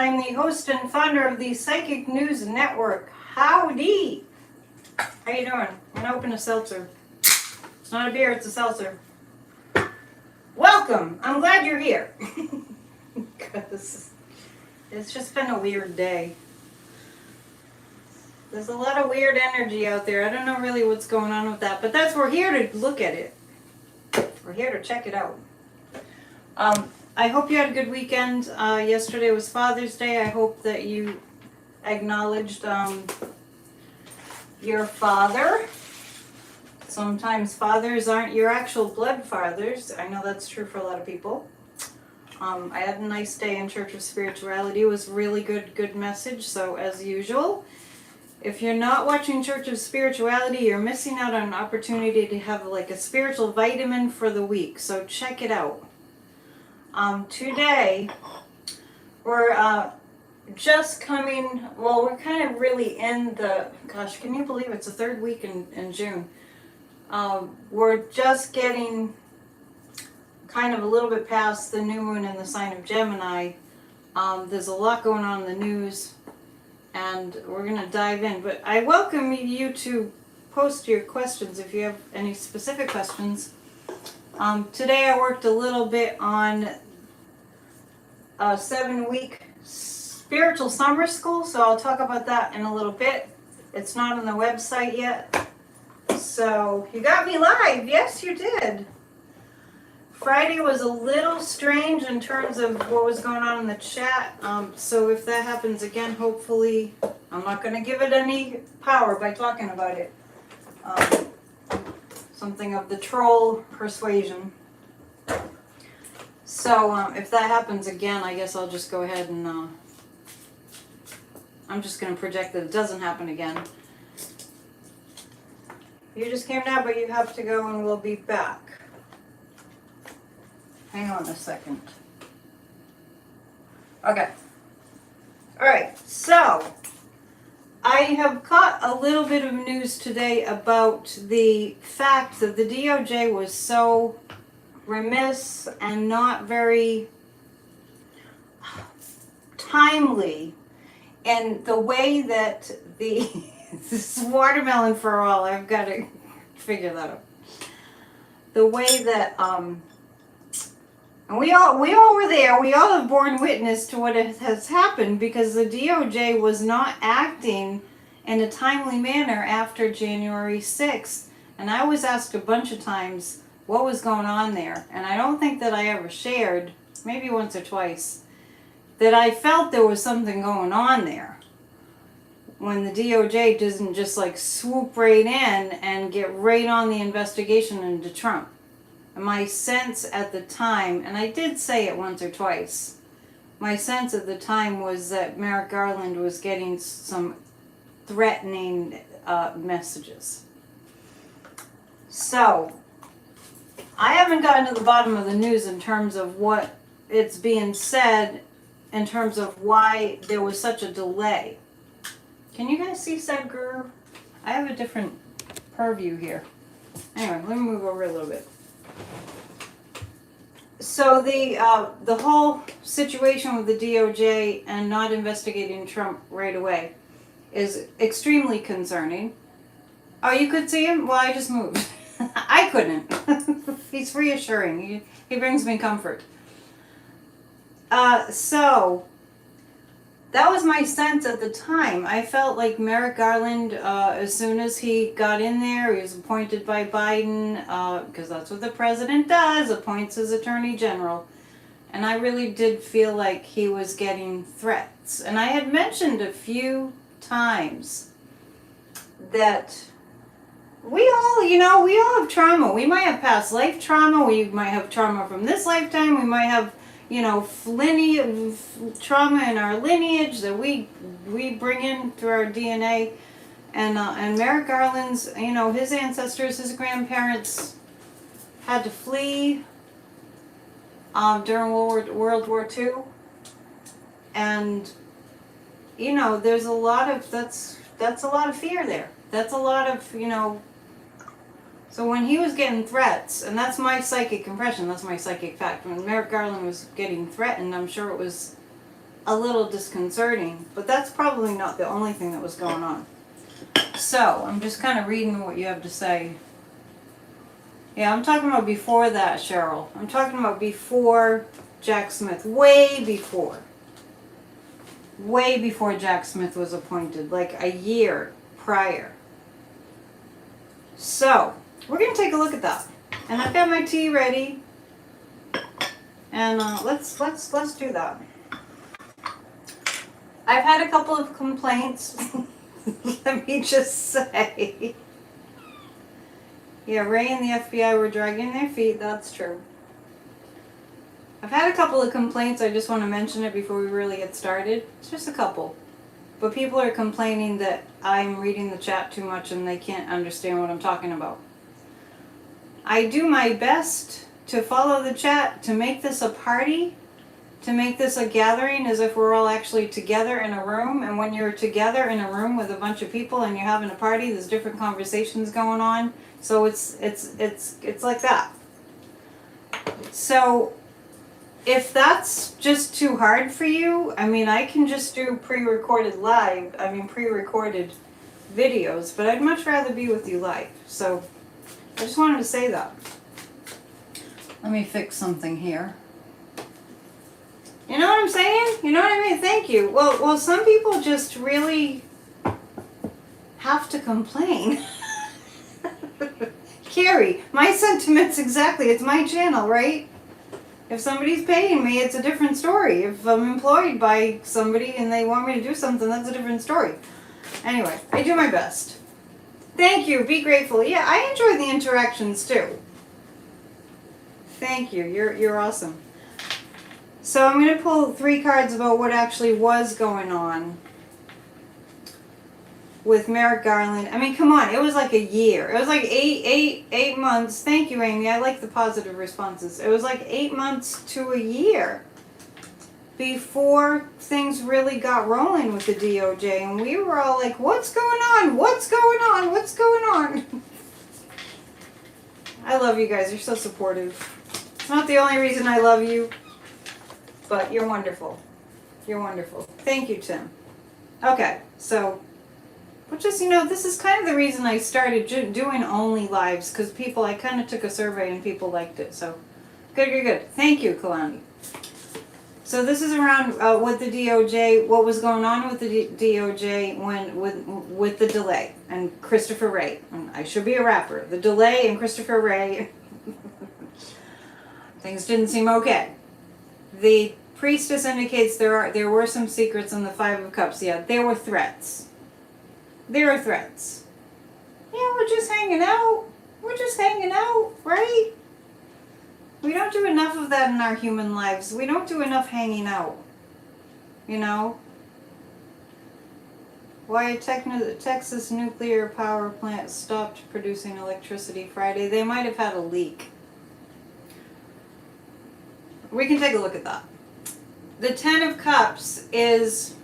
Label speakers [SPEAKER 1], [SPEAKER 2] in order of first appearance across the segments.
[SPEAKER 1] I'm the host and founder of the Psychic News Network. Howdy! How you doing? I'm gonna open a seltzer. It's not a beer, it's a seltzer. Welcome! I'm glad you're here. Because it's just been a weird day. There's a lot of weird energy out there. I don't know really what's going on with that, but we're here to look at it. We're here to check it out. I hope you had a good weekend. Yesterday was Father's Day. I hope that you acknowledged your father. Sometimes fathers aren't your actual blood fathers. I know that's true for a lot of people. I had a nice day in Church of Spirituality. It was really good message. So as usual, if you're not watching Church of Spirituality, you're missing out on an opportunity to have like a spiritual vitamin for the week. So check it out. Today, we're just coming, well, we're kind of really in the, gosh, can you believe it's the third week in June? We're just getting kind of a little bit past the new moon in the sign of Gemini. There's a lot going on in the news, and we're going to dive in. But I welcome you to post your questions if you have any specific questions. Today I worked a little bit on a 7-week spiritual summer school, so I'll talk about that in a little bit. It's not on the website yet. So you got me live. Yes, you did. Friday was a little strange in terms of what was going on in the chat. So if that happens again, hopefully, I'm not going to give it any power by talking about it. Something of the troll persuasion. So if that happens again, I guess I'll just go ahead and I'm just going to project that it doesn't happen again. You just came down, but you have to go and we'll be back. Hang on a second. Okay. Alright, so I have caught a little bit of news today about the fact that the DOJ was so remiss and not very timely in the way that this watermelon for all, I've got to figure that out. The way that, and we all were there, we all have borne witness to what has happened because the DOJ was not acting in a timely manner after January 6th. And I was asked a bunch of times what was going on there. And I don't think that I ever shared, maybe once or twice, that I felt there was something going on there. When the DOJ doesn't just like swoop right in and get right on the investigation into Trump. And my sense at the time, and I did say it once or twice, my sense at the time was that Merrick Garland was getting some threatening messages. So, I haven't gotten to the bottom of the news in terms of what it's being said in terms of why there was such a delay. Can you guys see Sadhguru? I have a different purview here. Anyway, let me move over a little bit. So the whole situation with the DOJ and not investigating Trump right away is extremely concerning. Oh, you could see him? Well, I just moved. I couldn't. He's reassuring. He brings me comfort. So that was my sense at the time. I felt like Merrick Garland, as soon as he got in there, he was appointed by Biden, because that's what the president does, appoints his attorney general. And I really did feel like he was getting threats. And I had mentioned a few times that we all have trauma. We might have past life trauma. We might have trauma from this lifetime. We might have trauma in our lineage that we bring in through our DNA, and Merrick Garland's, his ancestors, his grandparents had to flee during World War II, and there's a lot of that's a lot of fear there. That's a lot of So when he was getting threats, and that's my psychic impression, that's my psychic fact, when Merrick Garland was getting threatened, I'm sure it was a little disconcerting, but that's probably not the only thing that was going on. So, I'm just kind of reading what you have to say. Yeah, I'm talking about before that, Cheryl. I'm talking about before Jack Smith. Way before. Way before Jack Smith was appointed. Like a year prior. So, we're going to take a look at that. And I've got my tea ready. And let's do that. I've had a couple of complaints. Let me just say. Yeah, Ray and the FBI were dragging their feet. That's true. I've had a couple of complaints. I just want to mention it before we really get started. It's just a couple. But people are complaining that I'm reading the chat too much and they can't understand what I'm talking about. I do my best to follow the chat, to make this a party, to make this a gathering as if we're all actually together in a room. And when you're together in a room with a bunch of people and you're having a party, there's different conversations going on. So it's like that. So if that's just too hard for you, I mean, I can just do pre-recorded videos, but I'd much rather be with you live. So I just wanted to say that. Let me fix something here. You know what I'm saying? You know what I mean? Thank you. Well, some people just really have to complain. Carrie, my sentiments exactly. It's my channel, right? If somebody's paying me, it's a different story. If I'm employed by somebody and they want me to do something, that's a different story. Anyway, I do my best. Thank you. Be grateful. Yeah, I enjoy the interactions too. Thank you. You're awesome. So I'm going to pull 3 cards about what actually was going on with Merrick Garland. I mean, come on. It was like a year. It was like eight months. Thank you, Amy. I like the positive responses. It was like 8 months to a year before things really got rolling with the DOJ. And we were all like, what's going on? What's going on? What's going on? I love you guys. You're so supportive. It's not the only reason I love you. But you're wonderful. You're wonderful. Thank you, Tim. Okay, so, but just, this is kind of the reason I started doing only lives, because I kind of took a survey and people liked it, so, good. Thank you, Kalani. So this is around what the DOJ, what was going on with the DOJ with the delay, and Christopher Wray. And I should be a rapper. The delay and Christopher Wray, things didn't seem okay. The priestess indicates there were some secrets in the 5 of Cups. Yeah, there were threats. There are threats. Yeah, we're just hanging out. We're just hanging out, right? We don't do enough of that in our human lives. We don't do enough hanging out. Why a Texas nuclear power plant stopped producing electricity Friday. They might have had a leak. We can take a look at that. The 10 of Cups is...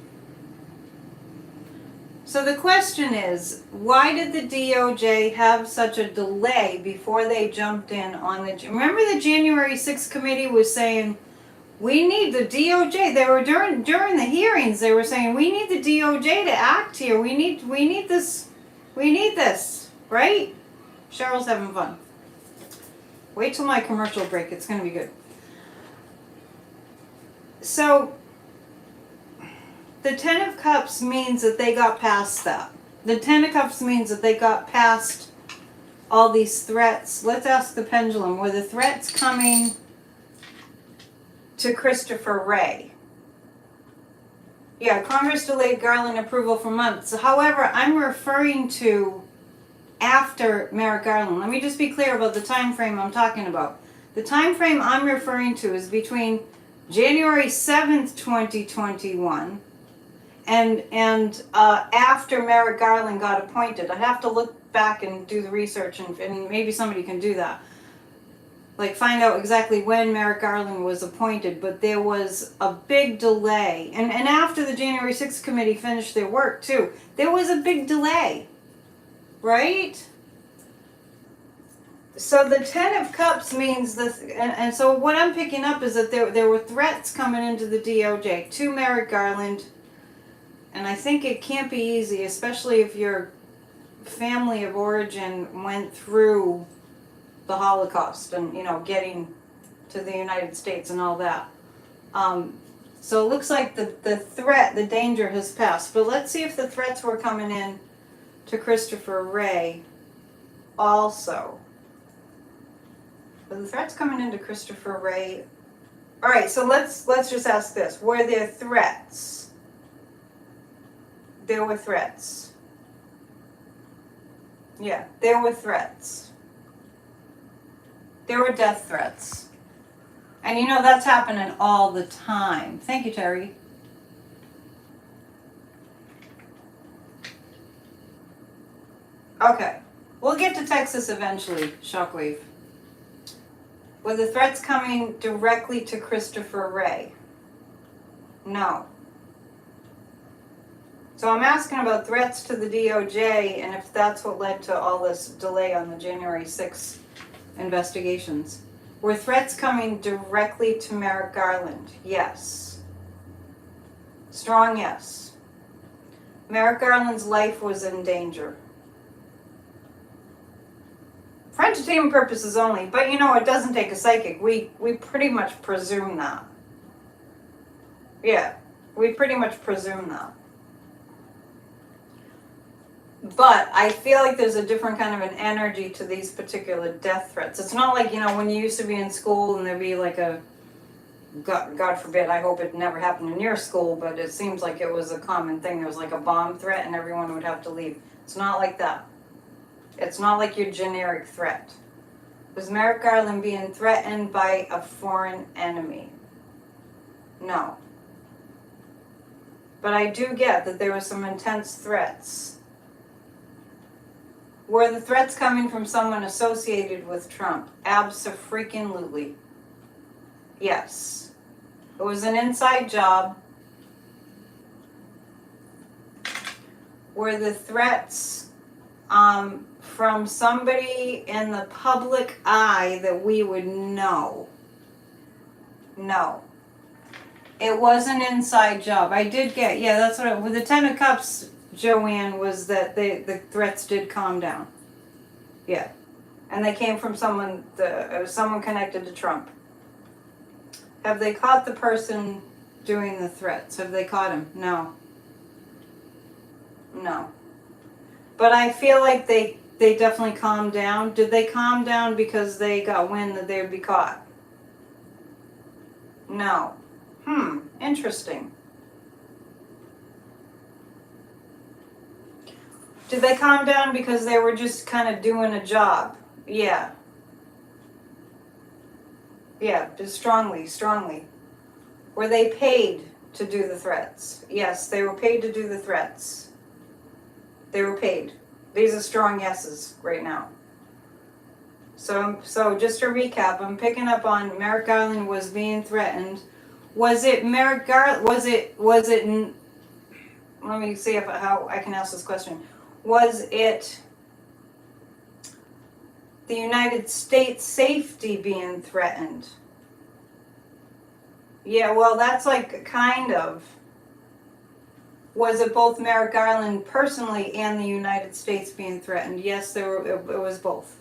[SPEAKER 1] So the question is, why did the DOJ have such a delay before they jumped in on the... Remember the January 6th committee was saying, we need the DOJ. They were during the hearings, they were saying, we need the DOJ to act here. We need this. We need this. Right? Cheryl's having fun. Wait till my commercial break. It's going to be good. So, the 10 of Cups means that they got past that. The 10 of Cups means that they got past all these threats. Let's ask the pendulum. Were the threats coming to Christopher Wray? Yeah, Congress delayed Garland approval for months. However, I'm referring to after Merrick Garland. Let me just be clear about the time frame I'm talking about. The time frame I'm referring to is between January 7th, 2021 and after Merrick Garland got appointed. I'd have to look back and do the research, and maybe somebody can do that. Like, find out exactly when Merrick Garland was appointed, but there was a big delay. And after the January 6th committee finished their work, too, there was a big delay. Right? So the Ten of Cups means this, and so what I'm picking up is that there were threats coming into the DOJ to Merrick Garland, and I think it can't be easy, especially if your family of origin went through the Holocaust and, you know, getting to the United States and all that. So it looks like the threat, the danger has passed. But let's see if the threats were coming in to Christopher Wray also. Are the threats coming into Christopher Wray? All right, so let's just ask this. Were there threats? There were threats. Yeah, there were threats. There were death threats. And you know, that's happening all the time. Thank you, Terry. Okay, we'll get to Texas eventually, Shockwave. Were the threats coming directly to Christopher Wray? No. So I'm asking about threats to the DOJ and if that's what led to all this delay on the January 6th investigations. Were threats coming directly to Merrick Garland? Yes. Strong yes. Merrick Garland's life was in danger. For entertainment purposes only, but you know, it doesn't take a psychic. We pretty much presume that. Yeah, we pretty much presume that. But I feel like there's a different kind of an energy to these particular death threats. It's not like, you know, when you used to be in school and there'd be like a, God forbid, I hope it never happened in your school, but it seems like it was a common thing. There was like a bomb threat and everyone would have to leave. It's not like that. It's not like your generic threat. Was Merrick Garland being threatened by a foreign enemy? No. But I do get that there were some intense threats. Were the threats coming from someone associated with Trump? Abso-freaking-lutely. Yes. It was an inside job. Were the threats from somebody in the public eye that we would know? No. It was an inside job. I did get, yeah, that's what, with the Ten of Cups, Joanne, was that the threats did calm down. Yeah. And they came from someone, someone connected to Trump. Have they caught the person doing the threats? Have they caught him? No. No. But I feel like they definitely calmed down. Did they calm down because they got wind that they would be caught? No. Interesting. Did they calm down because they were just kind of doing a job? Yeah. Yeah, just strongly. Were they paid to do the threats? Yes, they were paid to do the threats. They were paid. These are strong yeses right now. So just to recap, I'm picking up on Merrick Garland was being threatened. Was it Merrick Garland? Was it? Let me see how I can ask this question. Was it the United States safety being threatened? Yeah, well, that's like kind of. Was it both Merrick Garland personally and the United States being threatened? Yes, it was both.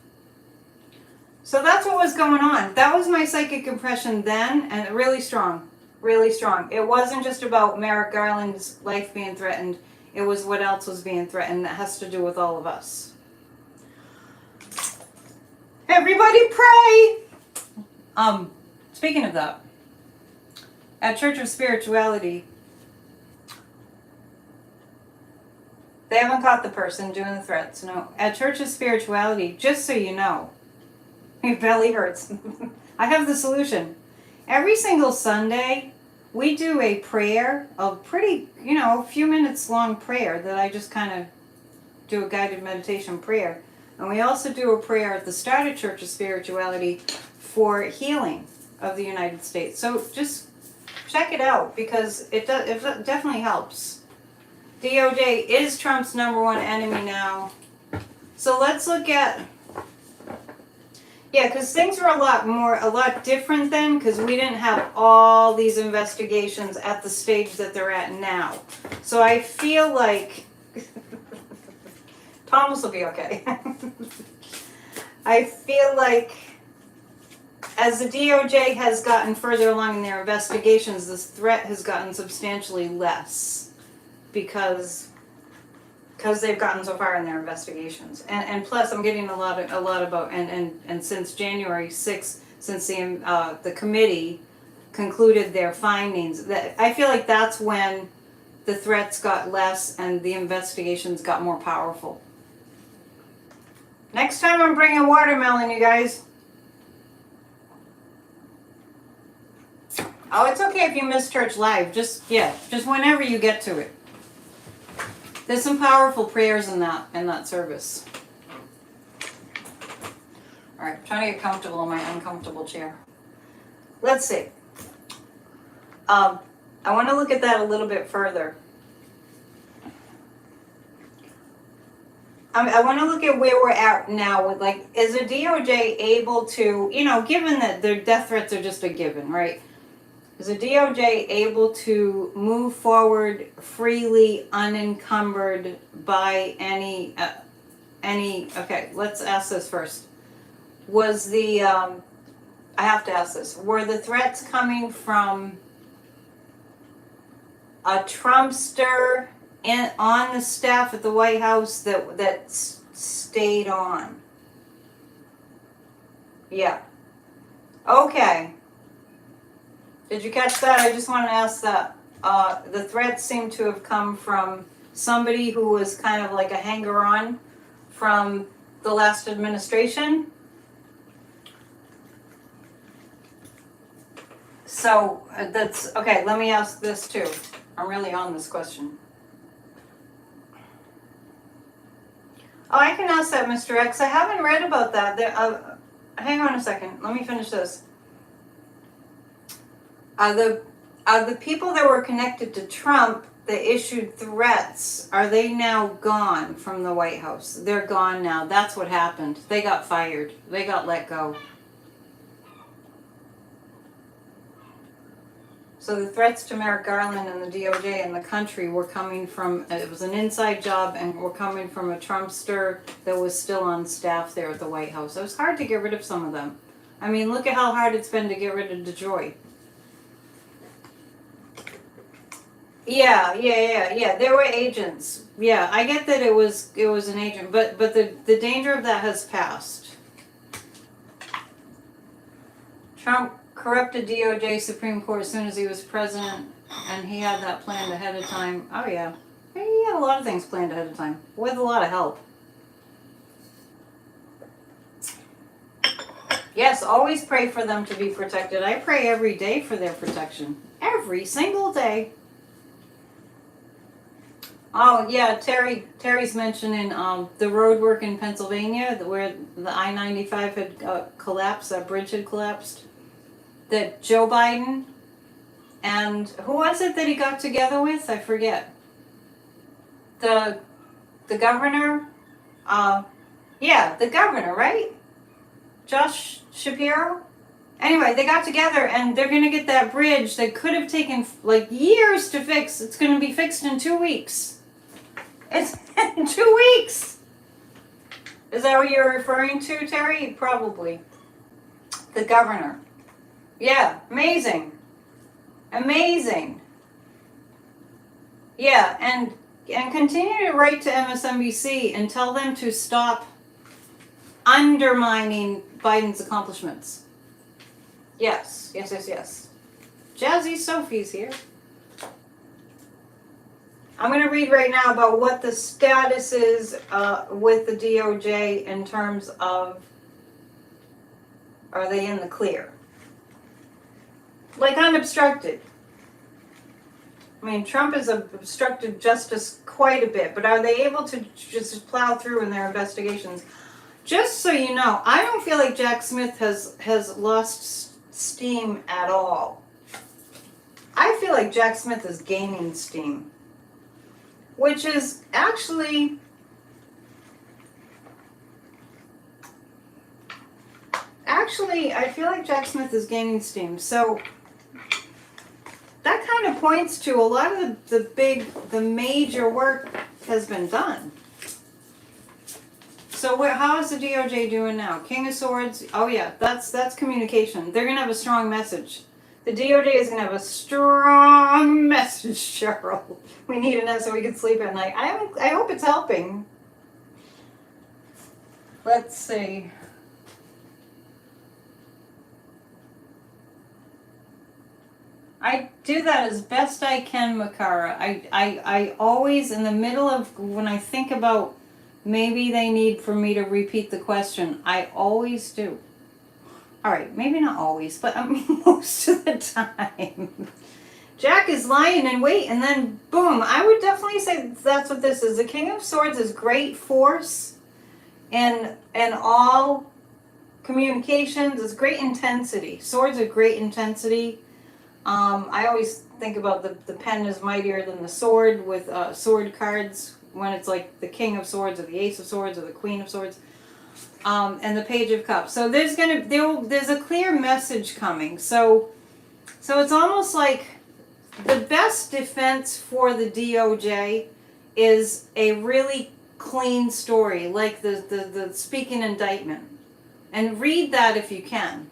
[SPEAKER 1] So that's what was going on. That was my psychic impression then, and really strong. Really strong. It wasn't just about Merrick Garland's life being threatened. It was what else was being threatened that has to do with all of us. Everybody pray! Speaking of that, at Church of Spirituality, they haven't caught the person doing the threats. No. At Church of Spirituality, just so you know, your belly hurts. I have the solution. Every single Sunday, we do a prayer, a pretty, a few minutes long prayer that I just kind of do a guided meditation prayer. And we also do a prayer at the start of Church of Spirituality for healing of the United States. So just check it out because it definitely helps. DOJ is Trump's #1 enemy now. So let's look at, Yeah, because things were a lot different then, because we didn't have all these investigations at the stage that they're at now. So I feel like Thomas will be okay. I feel like as the DOJ has gotten further along in their investigations, this threat has gotten substantially less because they've gotten so far in their investigations. And plus, I'm getting a lot about and since January 6th, since the committee concluded their findings, that I feel like that's when the threats got less and the investigations got more powerful. Next time I'm bringing watermelon, you guys. Oh, it's okay if you miss church live. Just whenever you get to it. There's some powerful prayers in that service. All right, trying to get comfortable in my uncomfortable chair. Let's see. I want to look at that a little bit further. I want to look at where we're at now with, like, is the DOJ able to, given that their death threats are just a given, right? Is the DOJ able to move forward freely, unencumbered by any, okay, let's ask this first. Was the, I have to ask this, were the threats coming from a Trumpster on the staff at the White House that stayed on? Yeah. Okay. Did you catch that? I just want to ask that. The threats seem to have come from somebody who was kind of like a hanger-on from the last administration. So that's okay. Let me ask this too. I'm really on this question. Oh, I can ask that, Mr. X. I haven't read about that. Hang on a second. Let me finish this. The people that were connected to Trump that issued threats, are they now gone from the White House? They're gone now. That's what happened. They got fired. They got let go. So the threats to Merrick Garland and the DOJ and the country were coming from, it was an inside job, and were coming from a Trumpster that was still on staff there at the White House. It was hard to get rid of some of them. I mean, look at how hard it's been to get rid of Detroit. Yeah. There were agents. Yeah, I get that it was an agent, but the danger of that has passed. Trump corrupted DOJ Supreme Court as soon as he was president, and he had that planned ahead of time. Oh yeah. He had a lot of things planned ahead of time, with a lot of help. Yes, always pray for them to be protected. I pray every day for their protection. Every single day. Oh yeah, Terry's mentioning the road work in Pennsylvania where the I-95 had collapsed, that bridge had collapsed. That Joe Biden and who was it that he got together with? I forget. The governor. Yeah, the governor, right? Josh Shapiro. Anyway, they got together and they're gonna get that bridge that could have taken like years to fix. It's gonna be fixed in 2 weeks. It's in 2 weeks. Is that what you're referring to, Terry? Probably. The governor. Yeah, amazing. Amazing. Yeah, and continue to write to MSNBC and tell them to stop undermining Biden's accomplishments. Yes. Jazzy Sophie's here. I'm going to read right now about what the status is with the DOJ in terms of, are they in the clear? Like unobstructed. I mean, Trump has obstructed justice quite a bit, but are they able to just plow through in their investigations? Just so you know, I don't feel like Jack Smith has lost steam at all. I feel like Jack Smith is gaining steam, which is actually Actually, I feel like Jack Smith is gaining steam. So that kind of points to a lot of the major work has been done. So how is the DOJ doing now? King of Swords. Oh yeah, that's communication. They're gonna have a strong message. The DOJ is gonna have a strong message, Cheryl. We need it so we can sleep at night. I hope it's helping. Let's see. I do that as best I can, Makara. I always, in the middle of, when I think about maybe they need for me to repeat the question, I always do. All right, maybe not always, but most of the time. Jack is lying in wait, and then boom. I would definitely say that's what this is. The King of Swords is great force and all communications. It's great intensity. Swords are great intensity. I always think about the pen is mightier than the sword with sword cards when it's like the King of Swords or the Ace of Swords or the Queen of Swords, and the Page of Cups. So there's a clear message coming. So it's almost like the best defense for the DOJ is a really clean story, like the speaking indictment, and read that if you can.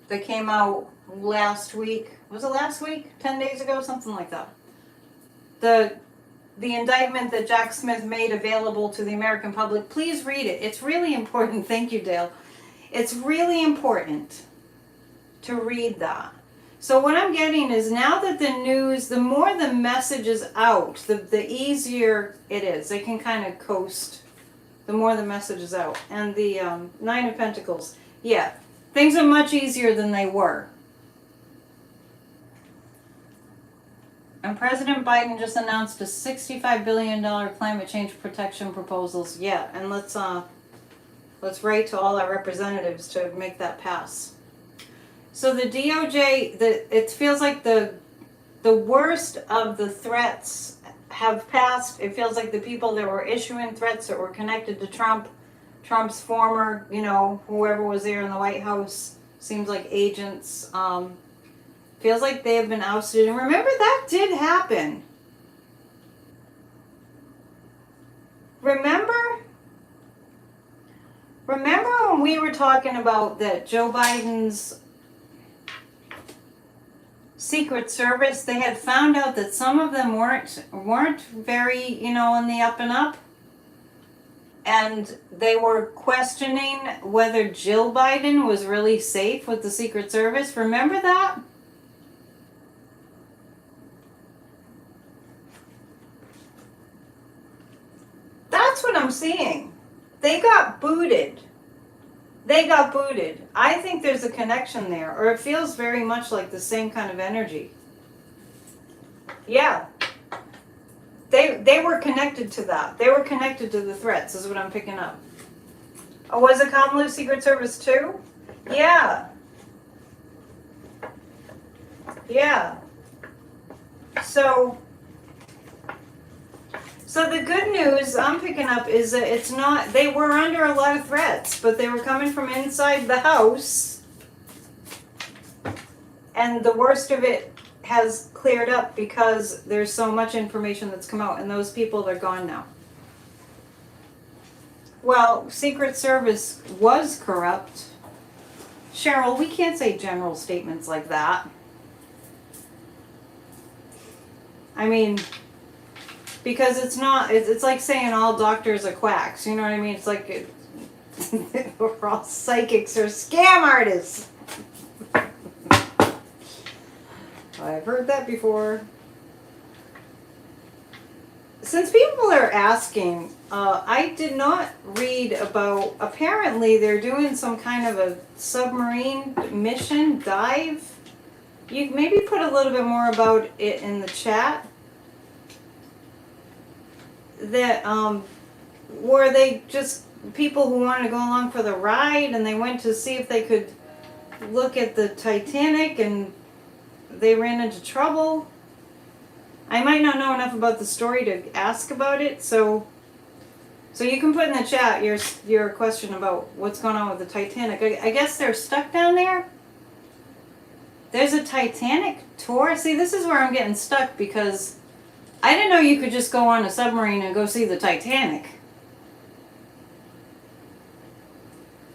[SPEAKER 1] That came out last week. Was it last week? 10 days ago? Something like that. The indictment that Jack Smith made available to the American public. Please read it. It's really important. Thank you, Dale. It's really important to read that. So what I'm getting is now that the news, the more the message is out, the easier it is. They can kind of coast the more the message is out. And the Nine of Pentacles. Yeah, things are much easier than they were. And President Biden just announced a $65 billion climate change protection proposals. Yeah, and let's write to all our representatives to make that pass. So the DOJ, it feels like the worst of the threats have passed. It feels like the people that were issuing threats that were connected to Trump's former, whoever was there in the White House, seems like agents. Feels like they have been ousted. And remember, that did happen. Remember when we were talking about that Joe Biden's Secret Service, they had found out that some of them weren't very, in the up and up. And they were questioning whether Jill Biden was really safe with the Secret Service. Remember that? That's what I'm seeing. They got booted. I think there's a connection there, or it feels very much like the same kind of energy. Yeah. They were connected to that. They were connected to the threats, is what I'm picking up. Oh, was it Kamala's Secret Service too? Yeah. Yeah. So the good news I'm picking up is that it's not, they were under a lot of threats, but they were coming from inside the house. And the worst of it has cleared up because there's so much information that's come out, and those people are gone now. Well, Secret Service was corrupt. Cheryl, we can't say general statements like that. I mean, because it's not, it's like saying all doctors are quacks, you know what I mean? It's like, we're all psychics or scam artists. I've heard that before. Since people are asking, I did not read about, apparently they're doing some kind of a submarine mission dive. You maybe put a little bit more about it in the chat. That were they just people who wanted to go along for the ride, and they went to see if they could look at the Titanic, and they ran into trouble. I might not know enough about the story to ask about it, so So you can put in the chat your question about what's going on with the Titanic. I guess they're stuck down there. There's a Titanic tour. See, this is where I'm getting stuck because I didn't know you could just go on a submarine and go see the Titanic.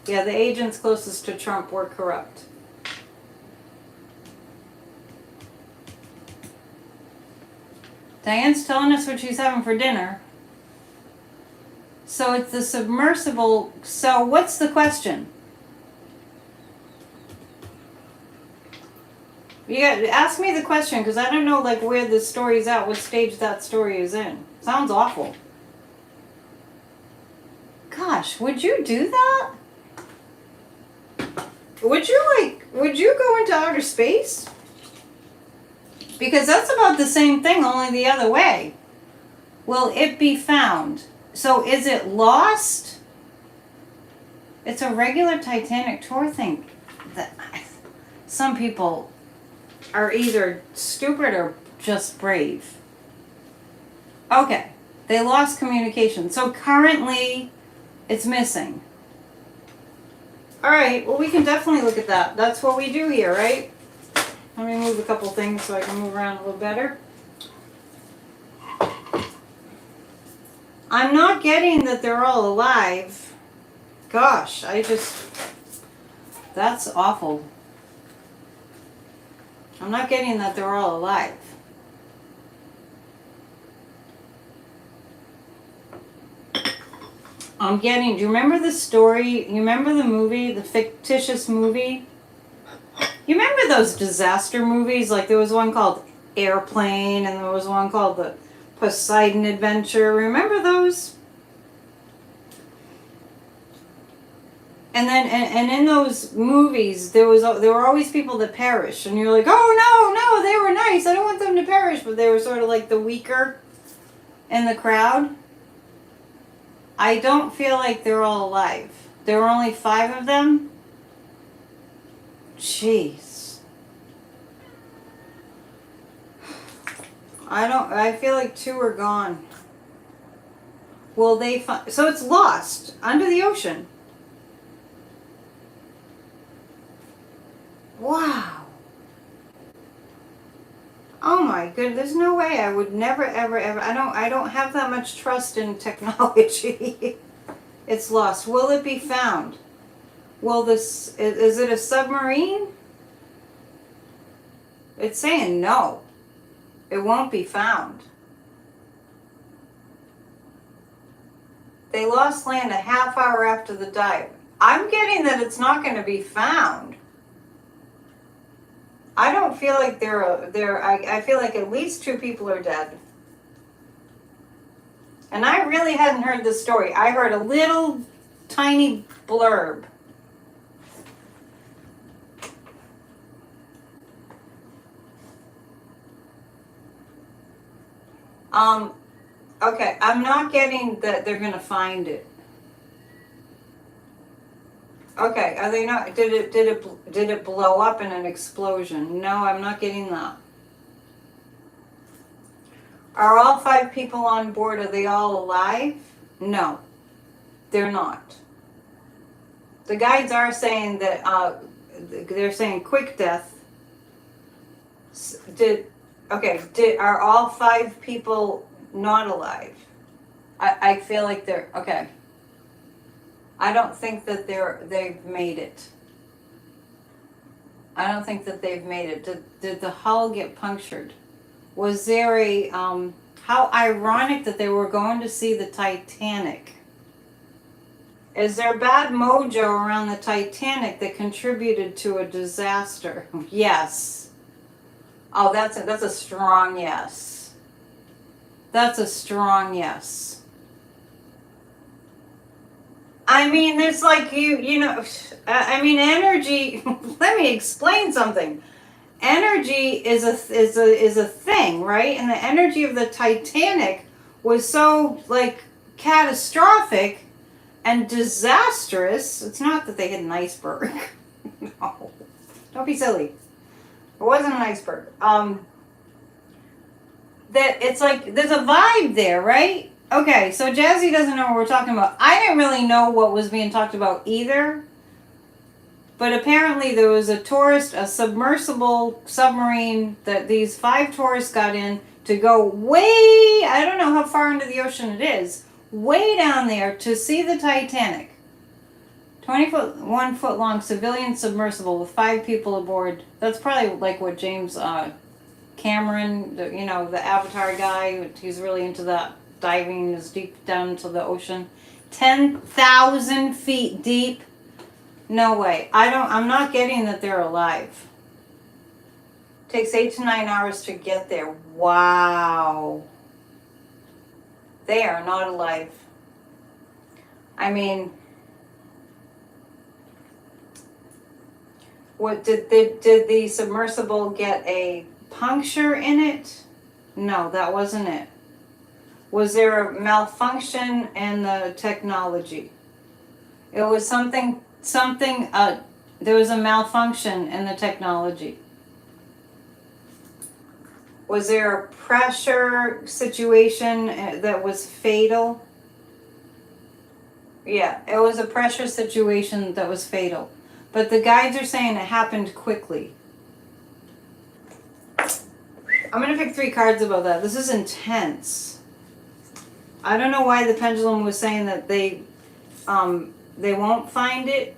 [SPEAKER 1] Yeah, the agents closest to Trump were corrupt. Diane's telling us what she's having for dinner. So it's the submersible. So what's the question? You got to ask me the question because I don't know like where the story's at, what stage that story is in. Sounds awful. Gosh, would you do that? Would you go into outer space? Because that's about the same thing, only the other way. Will it be found? So is it lost? It's a regular Titanic tour thing. Some people are either stupid or just brave. Okay, they lost communication. So currently, it's missing. All right, well, we can definitely look at that. That's what we do here, right? Let me move a couple things so I can move around a little better. I'm not getting that they're all alive. Gosh, that's awful. I'm not getting that they're all alive. Do you remember the story? You remember the movie, the fictitious movie? You remember those disaster movies? Like there was one called Airplane and there was one called the Poseidon Adventure. Remember those? And then, and in those movies, there were always people that perished, and you're like, oh no, they were nice. I don't want them to perish, but they were sort of like the weaker in the crowd. I don't feel like they're all alive. There were only 5 of them. Jeez. I feel like 2 are gone. Will they find, so it's lost under the ocean. Wow. Oh my goodness, there's no way I would never ever I don't have that much trust in technology. It's lost. Will it be found? Is it a submarine? It's saying no. It won't be found. They lost land a half hour after the dive. I'm getting that it's not going to be found. I don't feel like I feel like at least 2 people are dead. And I really hadn't heard this story. I heard a little tiny blurb. Okay, I'm not getting that they're going to find it. Okay, are they not? Did it blow up in an explosion? No, I'm not getting that. Are all 5 people on board? Are they all alive? No, they're not. The guides are saying that they're saying quick death. Are all 5 people not alive? I feel like they're okay. I don't think that they've made it. I don't think that they've made it. Did the hull get punctured? Was there a how ironic that they were going to see the Titanic. Is there bad mojo around the Titanic that contributed to a disaster? Yes. Oh, that's a strong yes. That's a strong yes. I mean, there's like energy. Let me explain something. Energy is a thing, right? And the energy of the Titanic was so like catastrophic and disastrous. It's not that they hit an iceberg. No, don't be silly. It wasn't an iceberg. That it's like there's a vibe there, right? Okay, so Jazzy doesn't know what we're talking about. I didn't really know what was being talked about either. But apparently there was a submersible submarine that these 5 tourists got in to go way, I don't know how far into the ocean it is, way down there to see the Titanic. 21 foot long civilian submersible with 5 people aboard. That's probably like what James Cameron, the Avatar guy, he's really into that diving, is deep down into the ocean. 10,000 feet deep. No way. I'm not getting that they're alive. Takes 8 to 9 hours to get there. Wow. They are not alive. I mean, what did the submersible get a puncture in it? No, that wasn't it. Was there a malfunction in the technology? It was something, there was a malfunction in the technology. Was there a pressure situation that was fatal? Yeah, it was a pressure situation that was fatal. But the guides are saying it happened quickly. I'm going to pick 3 cards about that. This is intense. I don't know why the pendulum was saying that they won't find it.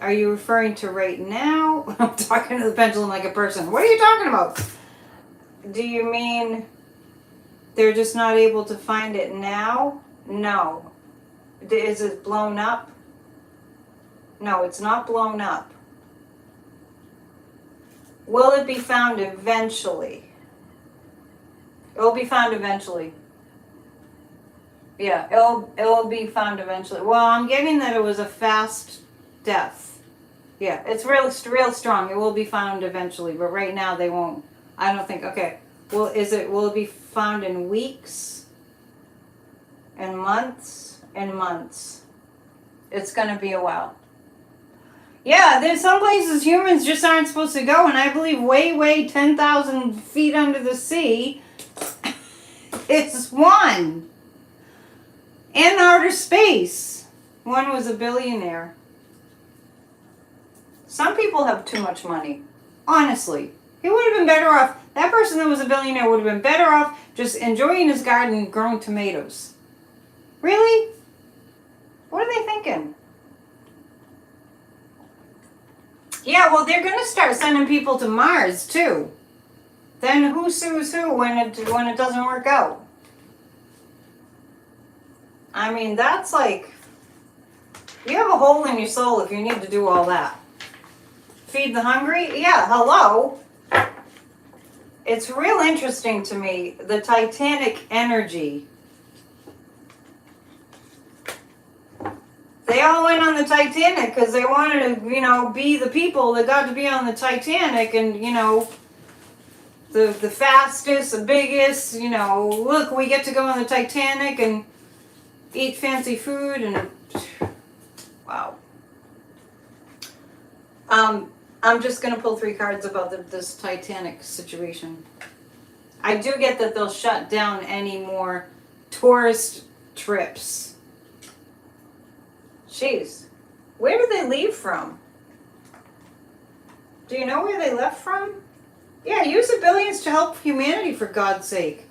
[SPEAKER 1] Are you referring to right now? I'm talking to the pendulum like a person. What are you talking about? Do you mean they're just not able to find it now? No. Is it blown up? No, it's not blown up. Will it be found eventually? It will be found eventually. Yeah, it'll be found eventually. Well, I'm getting that it was a fast death. Yeah, it's real strong. It will be found eventually, but right now they won't. I don't think. Okay. Well, will it be found in weeks? In months? In months. It's going to be a while. Yeah, there's some places humans just aren't supposed to go, and I believe way 10,000 feet under the sea it's one. In outer space. One was a billionaire. Some people have too much money. Honestly. He would have been better off. That person that was a billionaire would have been better off just enjoying his garden and growing tomatoes. Really? What are they thinking? Yeah, well, they're going to start sending people to Mars, too. Then who sues who when it doesn't work out? I mean, that's like, you have a hole in your soul if you need to do all that. Feed the hungry? Yeah, hello. It's real interesting to me, the Titanic energy. They all went on the Titanic because they wanted to, be the people that got to be on the Titanic and, the fastest, the biggest, look, we get to go on the Titanic and eat fancy food and, wow. I'm just going to pull 3 cards about this Titanic situation. I do get that they'll shut down any more tourist trips. Jeez. Where did they leave from? Do you know where they left from? Yeah, use the billions to help humanity, for God's sake.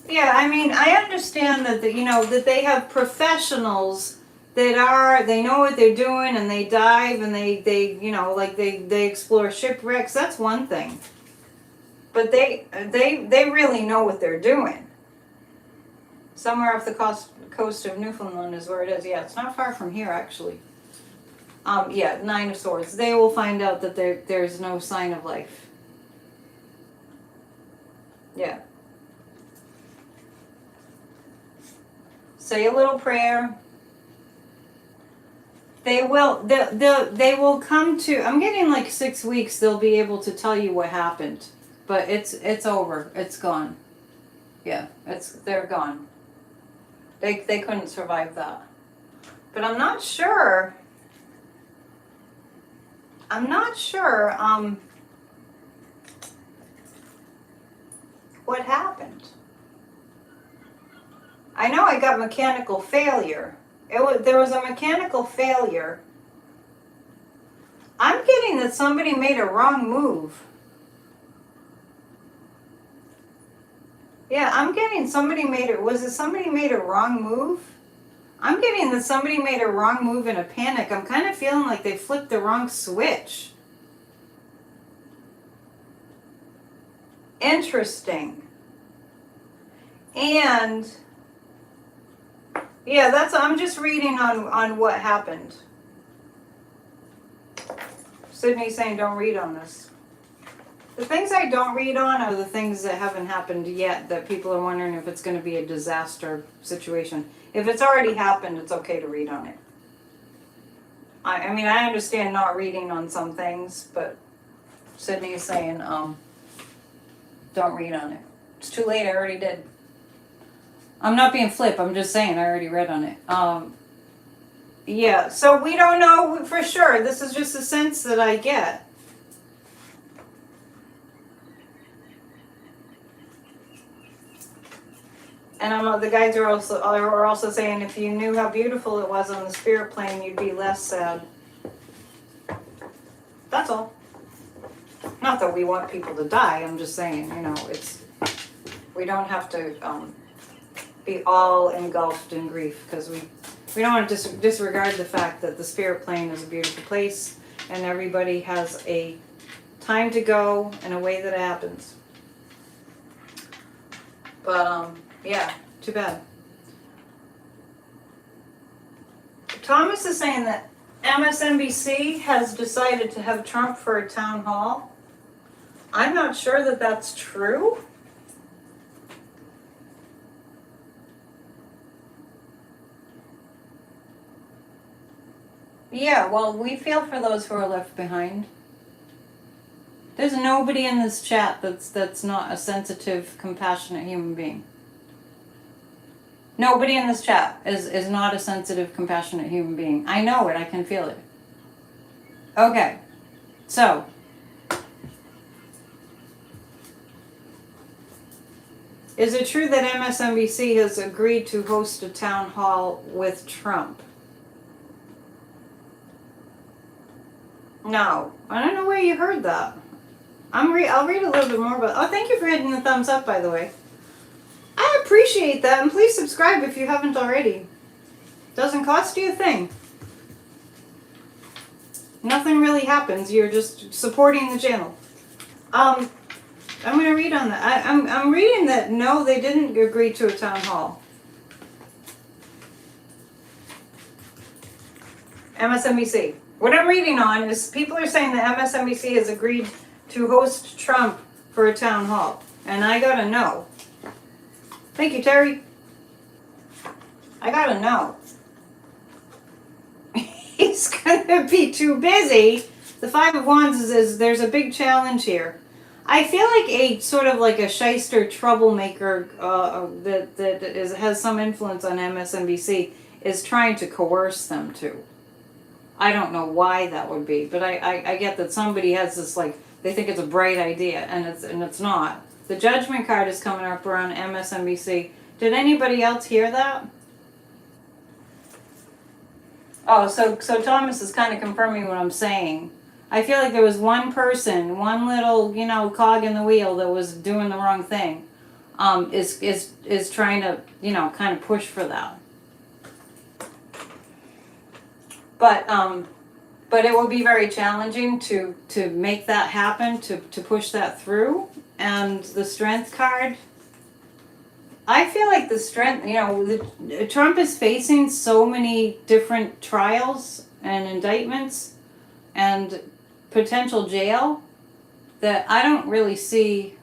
[SPEAKER 1] Yeah, I mean, I understand that, that they have professionals that they know what they're doing and they dive and they explore shipwrecks. That's one thing. But they really know what they're doing. Somewhere off the coast of Newfoundland is where it is. Yeah, it's not far from here, actually. Yeah, 9 of Swords. They will find out that there's no sign of life. Yeah. Say a little prayer. They will come to, I'm getting like 6 weeks, they'll be able to tell you what happened. But it's over. It's gone. Yeah, they're gone. They couldn't survive that. But I'm not sure. what happened. I know I got mechanical failure. There was a mechanical failure. I'm getting that somebody made a wrong move. Yeah, I'm getting somebody made it. Was it somebody made a wrong move? I'm getting that somebody made a wrong move in a panic. I'm kind of feeling like they flipped the wrong switch. Interesting. And yeah, I'm just reading on what happened. Sydney's saying don't read on this. The things I don't read on are the things that haven't happened yet, that people are wondering if it's going to be a disaster situation. If it's already happened, it's okay to read on it. I mean, I understand not reading on some things, but Sydney is saying, don't read on it. It's too late, I already did. I'm not being flip, I'm just saying I already read on it. Yeah, so we don't know for sure. This is just a sense that I get. And the guides are also saying if you knew how beautiful it was on the spirit plane, you'd be less sad. That's all. Not that we want people to die. I'm just saying, we don't have to be all engulfed in grief, because we don't want to disregard the fact that the spirit plane is a beautiful place and everybody has a time to go and a way that it happens. But yeah, too bad. Thomas is saying that MSNBC has decided to have Trump for a town hall. I'm not sure that that's true. Yeah, well, we feel for those who are left behind. There's nobody in this chat that's not a sensitive, compassionate human being. Nobody in this chat is not a sensitive, compassionate human being. I know it. I can feel it. Okay. So. Is it true that MSNBC has agreed to host a town hall with Trump? No. I don't know where you heard that. I'll read a little bit more about. Oh, thank you for hitting the thumbs up, by the way. I appreciate that, and please subscribe if you haven't already. Doesn't cost you a thing. Nothing really happens. You're just supporting the channel. I'm going to read on that. I'm reading that no, they didn't agree to a town hall. MSNBC. What I'm reading on is people are saying that MSNBC has agreed to host Trump for a town hall. And I gotta know. Thank you, Terry. I gotta know. He's gonna be too busy. The Five of Wands is there's a big challenge here. I feel like a sort of like a shyster troublemaker that has some influence on MSNBC is trying to coerce them to. I don't know why that would be, but I get that somebody has this, like, they think it's a bright idea, and it's not. The Judgment card is coming up around MSNBC. Did anybody else hear that? Oh, so Thomas is kind of confirming what I'm saying. I feel like there was one person, one little, cog in the wheel that was doing the wrong thing. Is trying to, kind of push for that. But it will be very challenging to make that happen, to push that through. And the Strength card, I feel like the Strength, Trump is facing so many different trials and indictments and potential jail that I don't see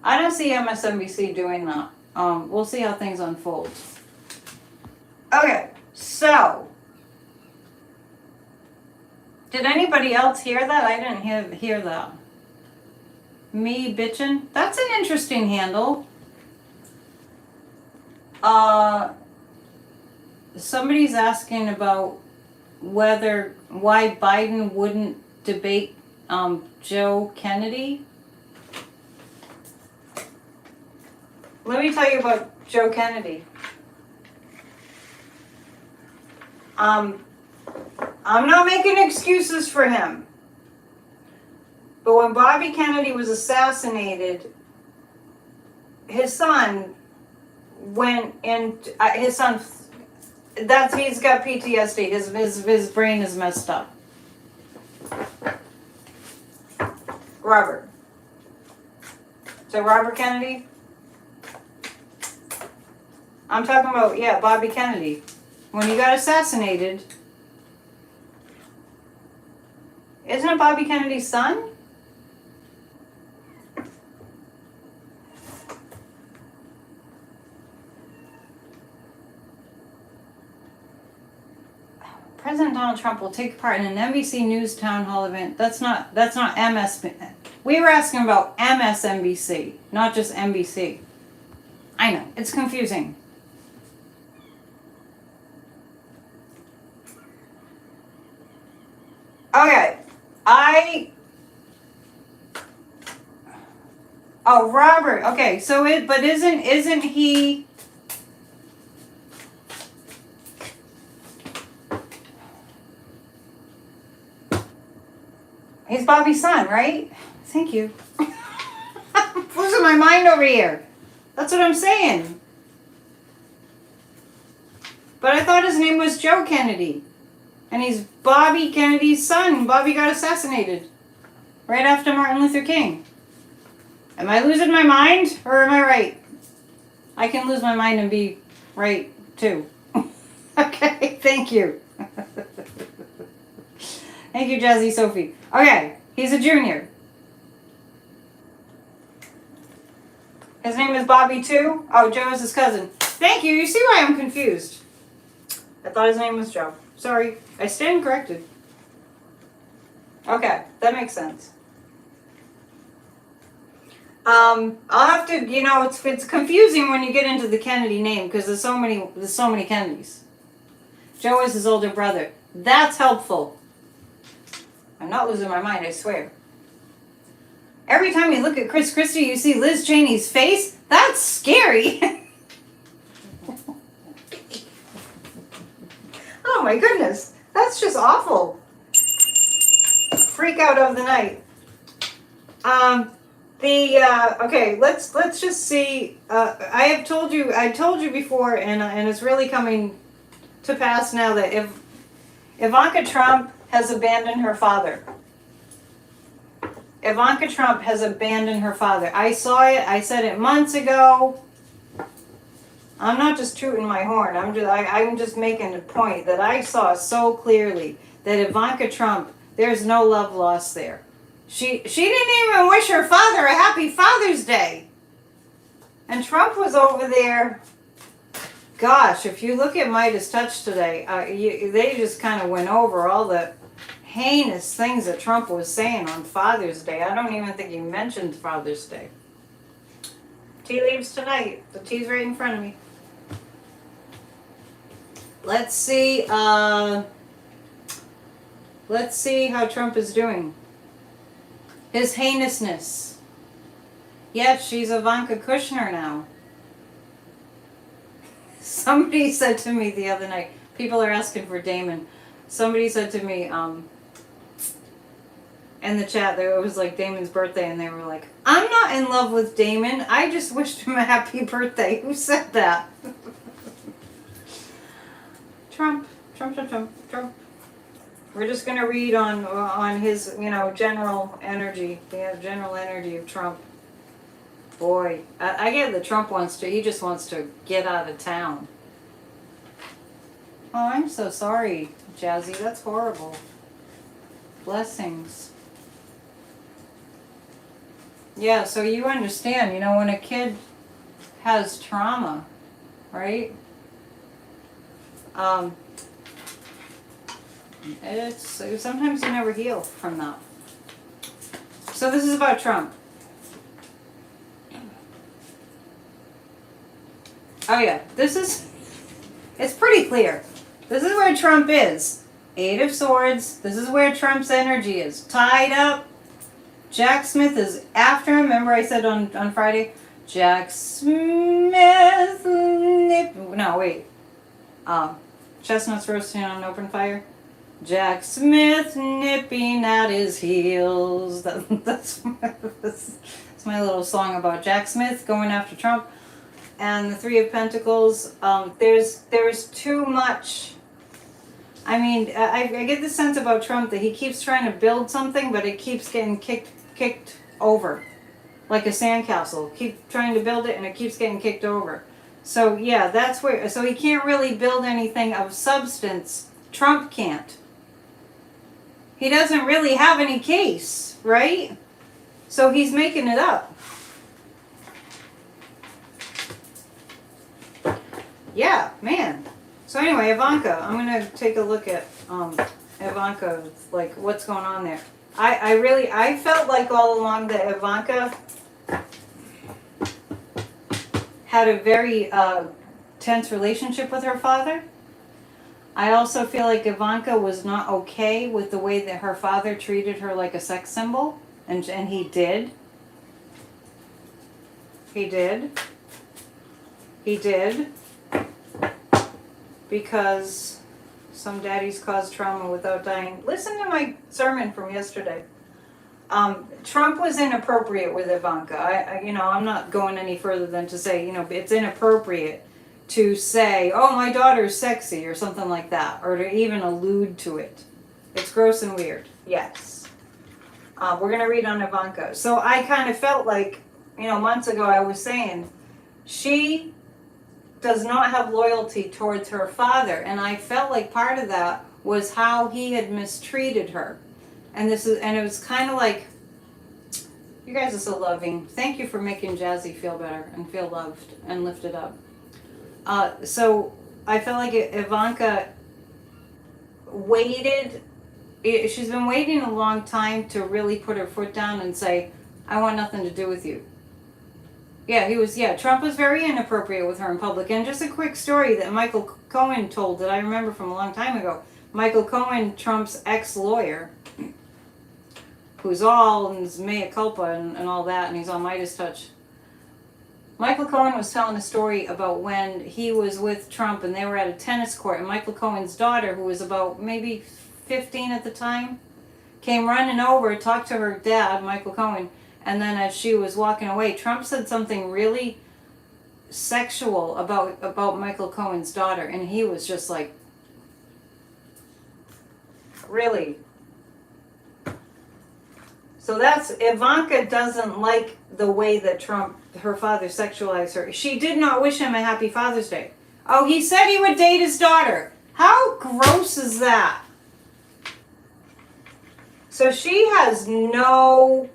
[SPEAKER 1] MSNBC doing that. We'll see how things unfold. Okay, so did anybody else hear that? I didn't hear that. Me bitchin'? That's an interesting handle. Somebody's asking about why Biden wouldn't debate Joe Kennedy. let me tell you about Joe Kennedy. I'm not making excuses for him. But when Bobby Kennedy was assassinated, his son went in, his son, he's got PTSD. His brain is messed up. Robert. So Robert Kennedy? I'm talking about, yeah, Bobby Kennedy. When he got assassinated, isn't it Bobby Kennedy's son? President Donald Trump will take part in an NBC News town hall event. That's not MS. We were asking about MSNBC, not just NBC. I know, it's confusing. Okay, oh, Robert. Okay, so but isn't he? He's Bobby's son, right? Thank you. I'm losing my mind over here. That's what I'm saying. But I thought his name was Joe Kennedy. And he's Bobby Kennedy's son. Bobby got assassinated right after Martin Luther King. Am I losing my mind or am I right? I can lose my mind and be right too. Okay, thank you. Thank you, Jazzy Sophie. Okay, he's a junior. His name is Bobby too? Oh, Joe is his cousin. Thank you. You see why I'm confused. I thought his name was Joe. Sorry, I stand corrected. Okay, that makes sense. I'll have to, it's confusing when you get into the Kennedy name because there's so many Kennedys. Joe is his older brother. That's helpful. I'm not losing my mind, I swear. Every time you look at Chris Christie, you see Liz Cheney's face. That's scary. Oh my goodness, that's just awful. Freak out of the night. Okay, let's just see. I told you before, and it's really coming to pass now that if Ivanka Trump has abandoned her father. Ivanka Trump has abandoned her father. I saw it. I said it months ago. I'm not just tooting my horn. I'm just making a point that I saw so clearly that Ivanka Trump, there's no love lost there. She didn't even wish her father a happy Father's Day. And Trump was over there. Gosh, if you look at Midas Touch today, they just kind of went over all the heinous things that Trump was saying on Father's Day. I don't even think he mentioned Father's Day. Tea leaves tonight. The tea's right in front of me. Let's see how Trump is doing. His heinousness. Yes, she's Ivanka Kushner now. Somebody said to me the other night, people are asking for Damon. Somebody said to me, in the chat, it was like Damon's birthday, and they were like, I'm not in love with Damon. I just wished him a happy birthday. Who said that? Trump. We're just going to read on his, general energy. The general energy of Trump. Boy, I get that Trump he just wants to get out of town. Oh, I'm so sorry, Jazzy. That's horrible. Blessings. Yeah, so you understand, when a kid has trauma, right? Sometimes you never heal from that. So this is about Trump. Oh yeah, it's pretty clear. This is where Trump is. 8 of Swords. This is where Trump's energy is. Tied up. Jack Smith is after him. Remember I said on Friday? Jack Smith, no, wait. Chestnuts roasting on an open fire. Jack Smith nipping at his heels. That's my little song about Jack Smith going after Trump. And the Three of Pentacles. There's too much. I mean, I get the sense about Trump that he keeps trying to build something, but it keeps getting kicked over. Like a sandcastle. Keep trying to build it and it keeps getting kicked over. So yeah, that's where, so he can't really build anything of substance. Trump can't. He doesn't really have any case, right? So he's making it up. Yeah, man. So anyway, Ivanka, I'm going to take a look at Ivanka, like what's going on there. I felt like all along that Ivanka had a very tense relationship with her father. I also feel like Ivanka was not okay with the way that her father treated her like a sex symbol. And he did. He did. He did. Because some daddies cause trauma without dying. Listen to my sermon from yesterday. Trump was inappropriate with Ivanka. I'm not going any further than to say, it's inappropriate to say, oh, my daughter's sexy or something like that, or to even allude to it. It's gross and weird. Yes. We're going to read on Ivanka. So I kind of felt like, months ago I was saying, she does not have loyalty towards her father. And I felt like part of that was how he had mistreated her. And it was kind of like, you guys are so loving. Thank you for making Jazzy feel better and feel loved and lifted up. So I felt like Ivanka waited. She's been waiting a long time to really put her foot down and say, I want nothing to do with you. Trump was very inappropriate with her in public. And just a quick story that Michael Cohen told that I remember from a long time ago. Michael Cohen, Trump's ex-lawyer, who's all in his mea culpa and all that, and he's on Midas touch. Michael Cohen was telling a story about when he was with Trump and they were at a tennis court, and Michael Cohen's daughter, who was about maybe 15 at the time, came running over, talked to her dad, Michael Cohen, and then as she was walking away, Trump said something really sexual about Michael Cohen's daughter, and he was just like, really? So that's, Ivanka doesn't like the way that Trump, her father, sexualized her. She did not wish him a happy Father's Day. Oh, he said he would date his daughter. How gross is that? So she has no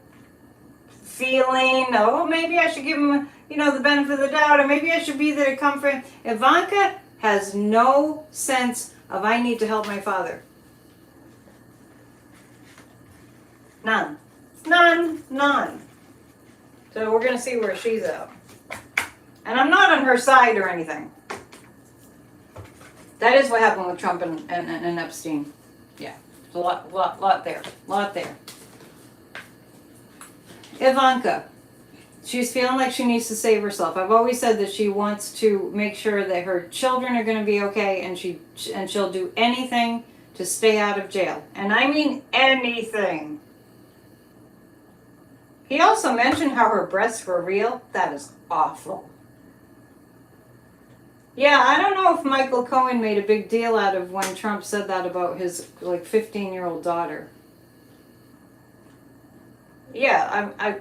[SPEAKER 1] feeling, oh, maybe I should give him, the benefit of the doubt, or maybe I should be there to comfort him. Ivanka has no sense of, I need to help my father. None. None. So we're going to see where she's at. And I'm not on her side or anything. That is what happened with Trump and Epstein. Yeah, there's a lot there. Ivanka. She's feeling like she needs to save herself. I've always said that she wants to make sure that her children are going to be okay, and she'll do anything to stay out of jail. And I mean anything. He also mentioned how her breasts were real. That is awful. Yeah, I don't know if Michael Cohen made a big deal out of when Trump said that about his 15-year-old daughter. Yeah, I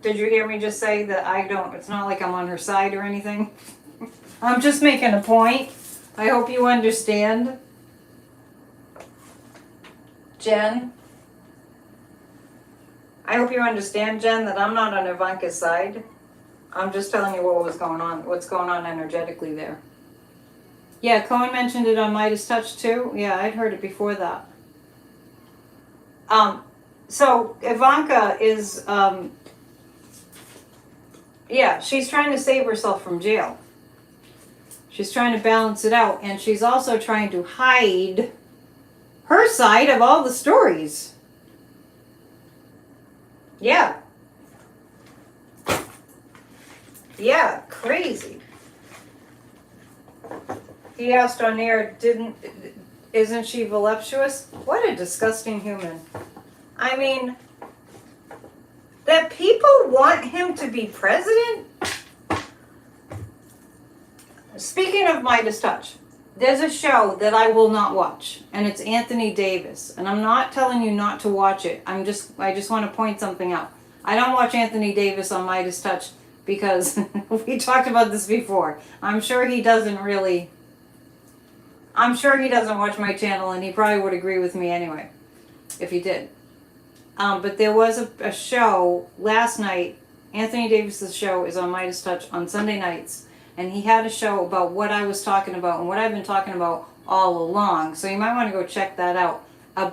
[SPEAKER 1] did you hear me just say that it's not like I'm on her side or anything? I'm just making a point. I hope you understand. Jen? I hope you understand, Jen, that I'm not on Ivanka's side. I'm just telling you what's going on energetically there. Yeah, Cohen mentioned it on Midas Touch too. Yeah, I'd heard it before that. So Ivanka is, she's trying to save herself from jail. She's trying to balance it out, and she's also trying to hide her side of all the stories. Yeah. Yeah, crazy. He asked on air, isn't she voluptuous? What a disgusting human. I mean, that people want him to be president? Speaking of Midas Touch, there's a show that I will not watch, and it's Anthony Davis. And I'm not telling you not to watch it. I just want to point something out. I don't watch Anthony Davis on Midas Touch because we talked about this before. I'm sure he doesn't watch my channel, and he probably would agree with me anyway, if he did. But there was a show last night. Anthony Davis's show is on Midas Touch on Sunday nights. And he had a show about what I was talking about and what I've been talking about all along. So you might want to go check that out. I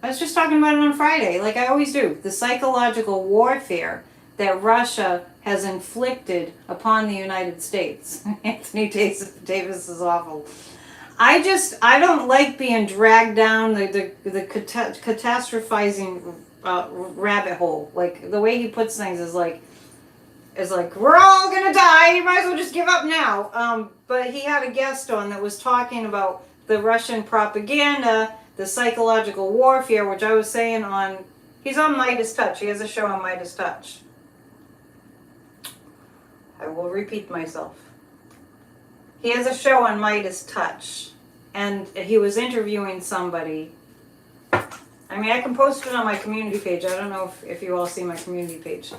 [SPEAKER 1] was just talking about it on Friday, like I always do. The psychological warfare that Russia has inflicted upon the United States. Anthony Davis is awful. I don't like being dragged down the catastrophizing rabbit hole. Like, the way he puts things is like, we're all gonna die, you might as well just give up now. But he had a guest on that was talking about the Russian propaganda, the psychological warfare, which I was saying he's on Midas Touch. He has a show on Midas Touch. I will repeat myself. He has a show on Midas Touch, and he was interviewing somebody. I mean, I can post it on my community page. I don't know if you all see my community page.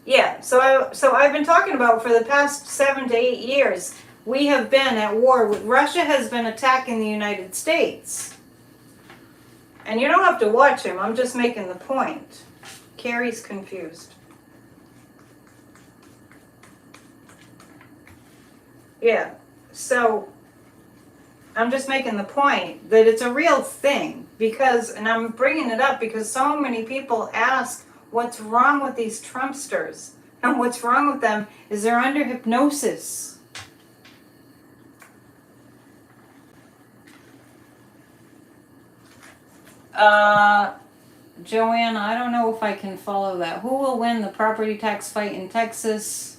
[SPEAKER 1] Yeah, so I've been talking about for the past 7 to 8 years, we have been at war with Russia. Has been attacking the United States. And you don't have to watch him, I'm just making the point. Carrie's confused. Yeah, so I'm just making the point that it's a real thing, and I'm bringing it up because so many people ask, what's wrong with these Trumpsters? And what's wrong with them is they're under hypnosis. Joanne, I don't know if I can follow that. Who will win the property tax fight in Texas?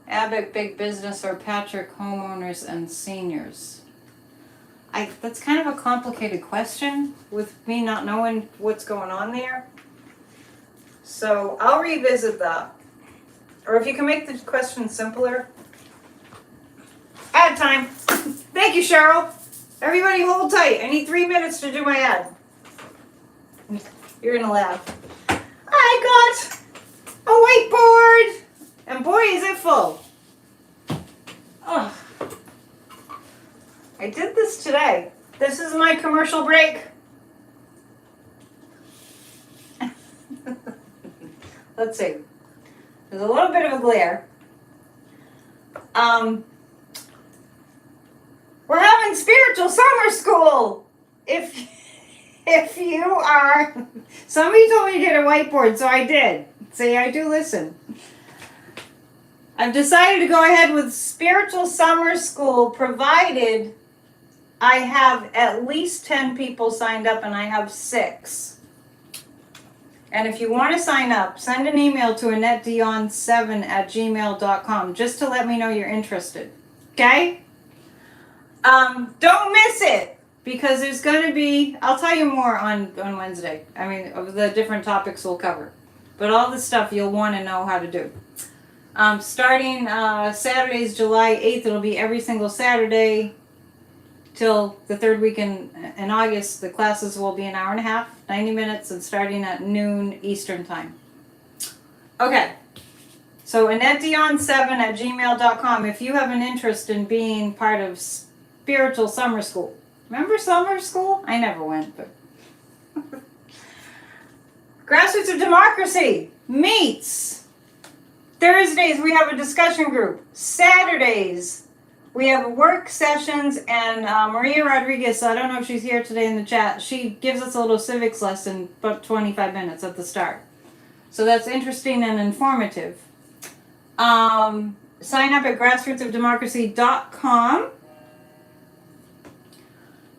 [SPEAKER 1] Abbott Big Business or Patrick Homeowners and Seniors? That's kind of a complicated question with me not knowing what's going on there. So I'll revisit that. Or if you can make the question simpler. Ad time. Thank you, Cheryl. Everybody hold tight. I need 3 minutes to do my ad. You're going to laugh. I got a whiteboard. And boy, is it full. Oh. I did this today. This is my commercial break. Let's see. There's a little bit of a glare. We're having spiritual summer school. If you are, somebody told me to get a whiteboard, so I did. See, I do listen. I've decided to go ahead with spiritual summer school, provided I have at least 10 people signed up, and I have 6. And if you want to sign up, send an email to AnnetteDion7@gmail.com just to let me know you're interested. Okay? Don't miss it, because there's going to be, I'll tell you more on Wednesday. I mean, of the different topics we'll cover. But all the stuff you'll want to know how to do. Starting Saturdays, July 8th, it'll be every single Saturday till the 3rd week in August. The classes will be an hour and a half, 90 minutes, and starting at noon Eastern time. Okay, so AnnetteDion7@gmail.com if you have an interest in being part of spiritual summer school. Remember summer school? I never went, but... Grassroots of Democracy meets. Thursdays we have a discussion group. Saturdays we have work sessions, and Maria Rodriguez, I don't know if she's here today in the chat, she gives us a little civics lesson, about 25 minutes at the start. So that's interesting and informative. Sign up at grassrootsofdemocracy.com.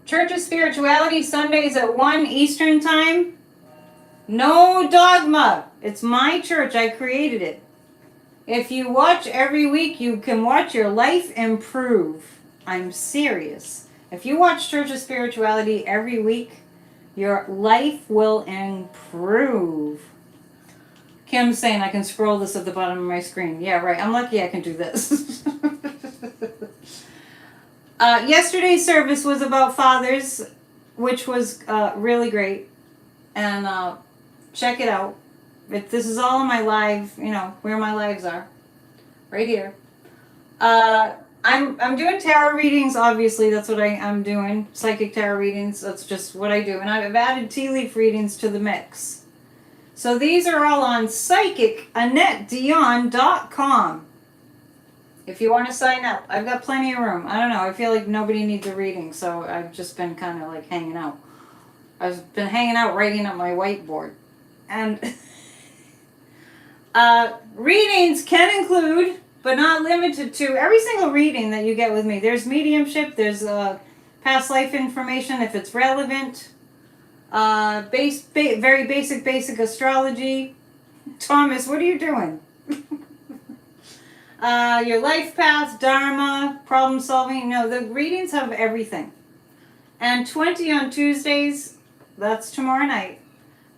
[SPEAKER 1] Church of Spirituality, Sundays at 1 Eastern Time. No dogma. It's my church. I created it. If you watch every week, you can watch your life improve. I'm serious. If you watch Church of Spirituality every week, your life will improve. Kim's saying I can scroll this at the bottom of my screen. Yeah, right. I'm lucky I can do this. Yesterday's service was about fathers, which was really great. And check it out. This is all in my live, where my lives are. Right here. I'm doing tarot readings, obviously. That's what I'm doing. Psychic tarot readings. That's just what I do. And I've added tea leaf readings to the mix. So these are all on psychicannetteDion.com. If you want to sign up, I've got plenty of room. I don't know. I feel like nobody needs a reading, so I've just been kind of like hanging out. I've been hanging out writing up my whiteboard. And readings can include, but not limited to, every single reading that you get with me. There's mediumship, there's past life information if it's relevant. Very basic astrology. Thomas, what are you doing? Your life path, dharma, problem solving. No, the readings have everything. And 20 on Tuesdays, that's tomorrow night.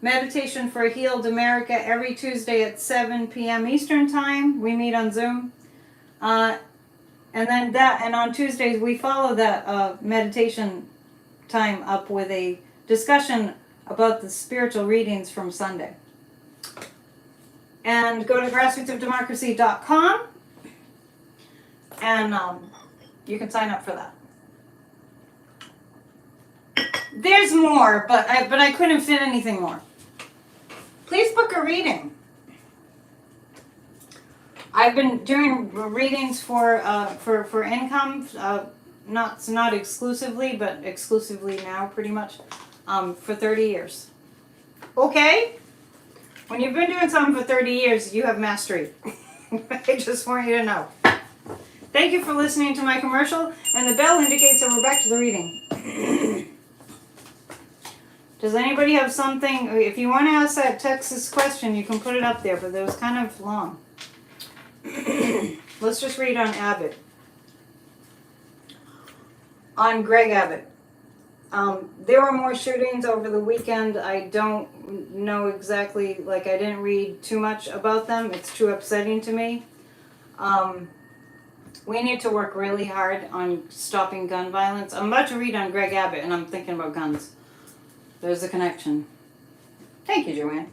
[SPEAKER 1] Meditation for a Healed America every Tuesday at 7 p.m. Eastern Time. We meet on Zoom. And on Tuesdays we follow that meditation time up with a discussion about the spiritual readings from Sunday. And go to grassrootsofdemocracy.com and you can sign up for that. There's more, but I couldn't fit anything more. Please book a reading. I've been doing readings for income, not exclusively, but exclusively now, pretty much, for 30 years. Okay? When you've been doing something for 30 years, you have mastery. I just want you to know. Thank you for listening to my commercial, and the bell indicates that we're back to the reading. Does anybody have something? If you want to ask that Texas question, you can put it up there, but it was kind of long. Let's just read on Abbott. On Greg Abbott. There were more shootings over the weekend. I don't know exactly, I didn't read too much about them. It's too upsetting to me. We need to work really hard on stopping gun violence. I'm about to read on Greg Abbott, and I'm thinking about guns. There's a connection. Thank you, Joanne.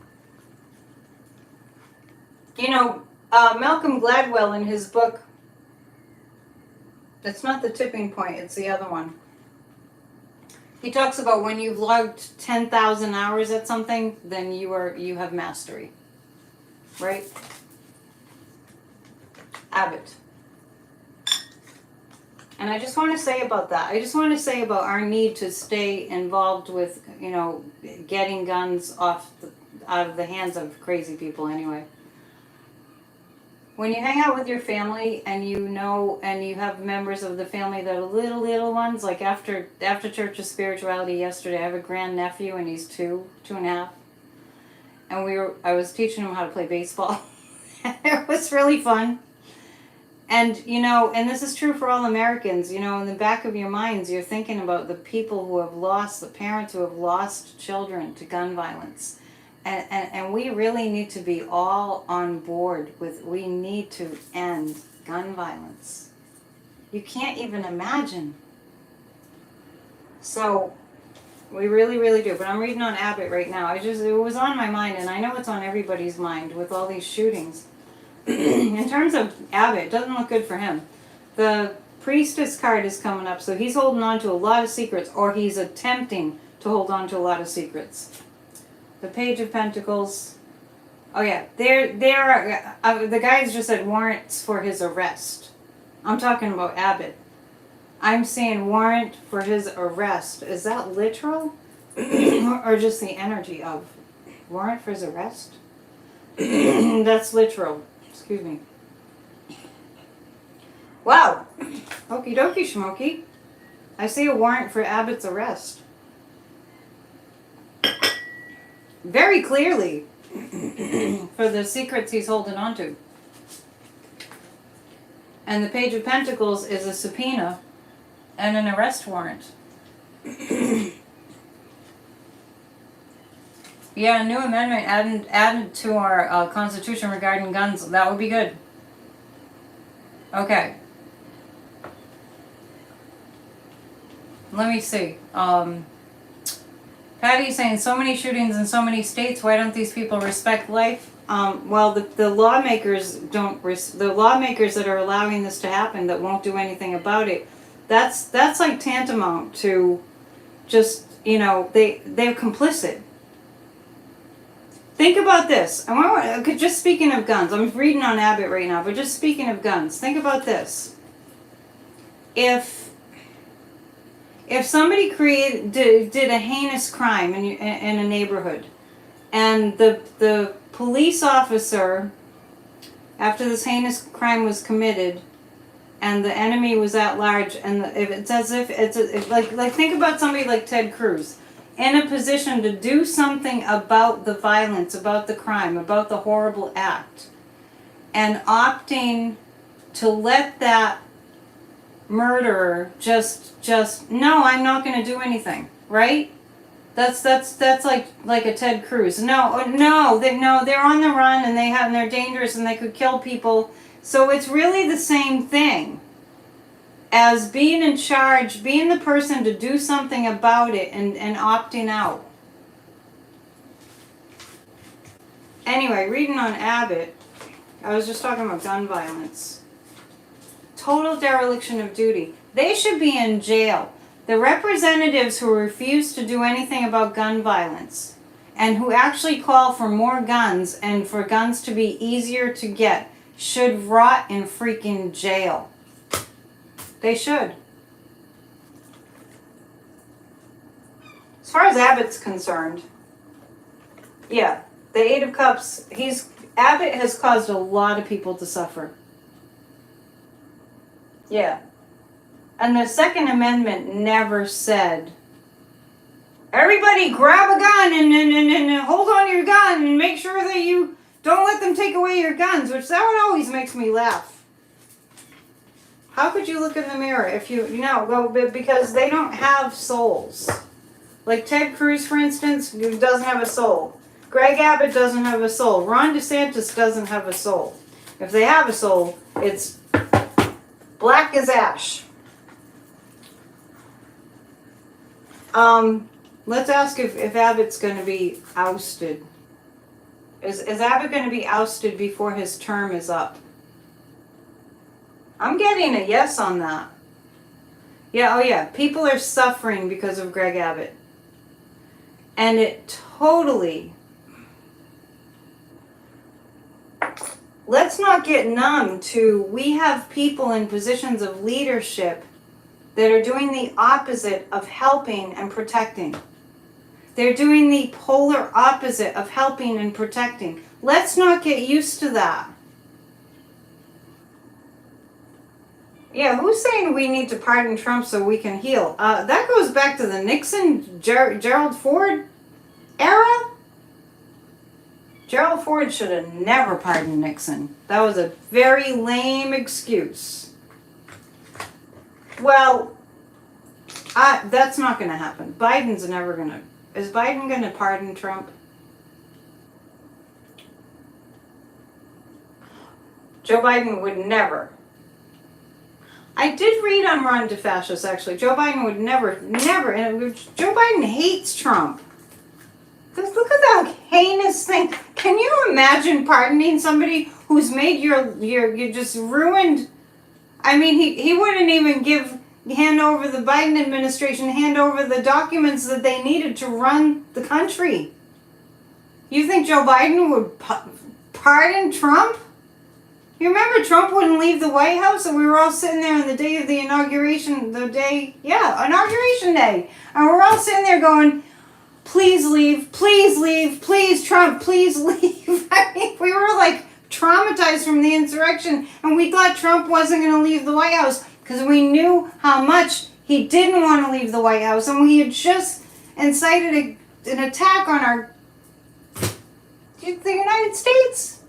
[SPEAKER 1] Malcolm Gladwell in his book, it's not The Tipping Point, it's the other one. He talks about when you've logged 10,000 hours at something, then you have mastery. Right? Abbott. And I just want to say about that. I just want to say about our need to stay involved with, getting guns out of the hands of crazy people anyway. When you hang out with your family and and you have members of the family that are little ones, like after Church of Spirituality yesterday, I have a grandnephew and he's 2.5. And I was teaching him how to play baseball. It was really fun. And, and this is true for all Americans, in the back of your minds, you're thinking about the people who have lost, the parents who have lost children to gun violence. And we really need to be all on board we need to end gun violence. You can't even imagine. So, we really, really do. But I'm reading on Abbott right now. It was on my mind, and I know it's on everybody's mind with all these shootings. In terms of Abbott, it doesn't look good for him. The Priestess card is coming up, so he's holding on to a lot of secrets, or he's attempting to hold on to a lot of secrets. The Page of Pentacles. Oh yeah, there are, the guys just said warrants for his arrest. I'm talking about Abbott. I'm saying warrant for his arrest. Is that literal? Or just the energy of warrant for his arrest? That's literal. Excuse me. Wow. Okie dokie schmoky. I see a warrant for Abbott's arrest. very clearly for the secrets he's holding on to. And the Page of Pentacles is a subpoena and an arrest warrant. Yeah, a new amendment added to our Constitution regarding guns. That would be good. Okay. Let me see. Patty's saying so many shootings in so many states. Why don't these people respect life? Well, the lawmakers don't. The lawmakers that are allowing this to happen, that won't do anything about it. That's like tantamount to just, you know, they're complicit. Think about this. Just speaking of guns, I'm reading on Abbott right now, but just speaking of guns, think about this. If somebody did a heinous crime in a neighborhood, and the police officer, after this heinous crime was committed, and the enemy was at large, and it's as if like think about somebody like Ted Cruz, in a position to do something about the violence, about the crime, about the horrible act, and opting to let that murderer just no, I'm not going to do anything, right? That's like a Ted Cruz. They're on the run, and they're dangerous, and they could kill people. So it's really the same thing as being in charge, being the person to do something about it, and opting out. Anyway, reading on Abbott, I was just talking about gun violence. Total dereliction of duty. They should be in jail. The representatives who refuse to do anything about gun violence, and who actually call for more guns and for guns to be easier to get, should rot in freaking jail. They should. As far as Abbott's concerned, yeah, the Eight of Cups, Abbott has caused a lot of people to suffer. Yeah. And the Second Amendment never said, everybody grab a gun and hold on to your gun and make sure that you don't let them take away your guns, which that one always makes me laugh. How could you look in the mirror if because they don't have souls. Like Ted Cruz, for instance, doesn't have a soul. Greg Abbott doesn't have a soul. Ron DeSantis doesn't have a soul. If they have a soul, it's black as ash. Let's ask if Abbott's going to be ousted. Is Abbott going to be ousted before his term is up? I'm getting a yes on that. Yeah, oh yeah. People are suffering because of Greg Abbott. And it totally... Let's not get numb to, we have people in positions of leadership that are doing the opposite of helping and protecting. They're doing the polar opposite of helping and protecting. Let's not get used to that. Yeah, who's saying we need to pardon Trump so we can heal? That goes back to the Nixon, Gerald Ford era. Gerald Ford should have never pardoned Nixon. That was a very lame excuse. Well, that's not going to happen. Biden's never going to. Is Biden going to pardon Trump? Joe Biden would never. I did read on Ron DeFascist, actually. Joe Biden would never, and Joe Biden hates Trump. Because look at that heinous thing. Can you imagine pardoning somebody who's made you just ruined? I mean, he wouldn't even hand over the Biden administration, hand over the documents that they needed to run the country. You think Joe Biden would pardon Trump? You remember Trump wouldn't leave the White House, and we were all sitting there on the day of the inauguration, inauguration day. And we're all sitting there going, please leave, please Trump, please leave. I mean, we were like traumatized from the insurrection, and we thought Trump wasn't going to leave the White House because we knew how much he didn't want to leave the White House, and we had just incited an attack on our The United States.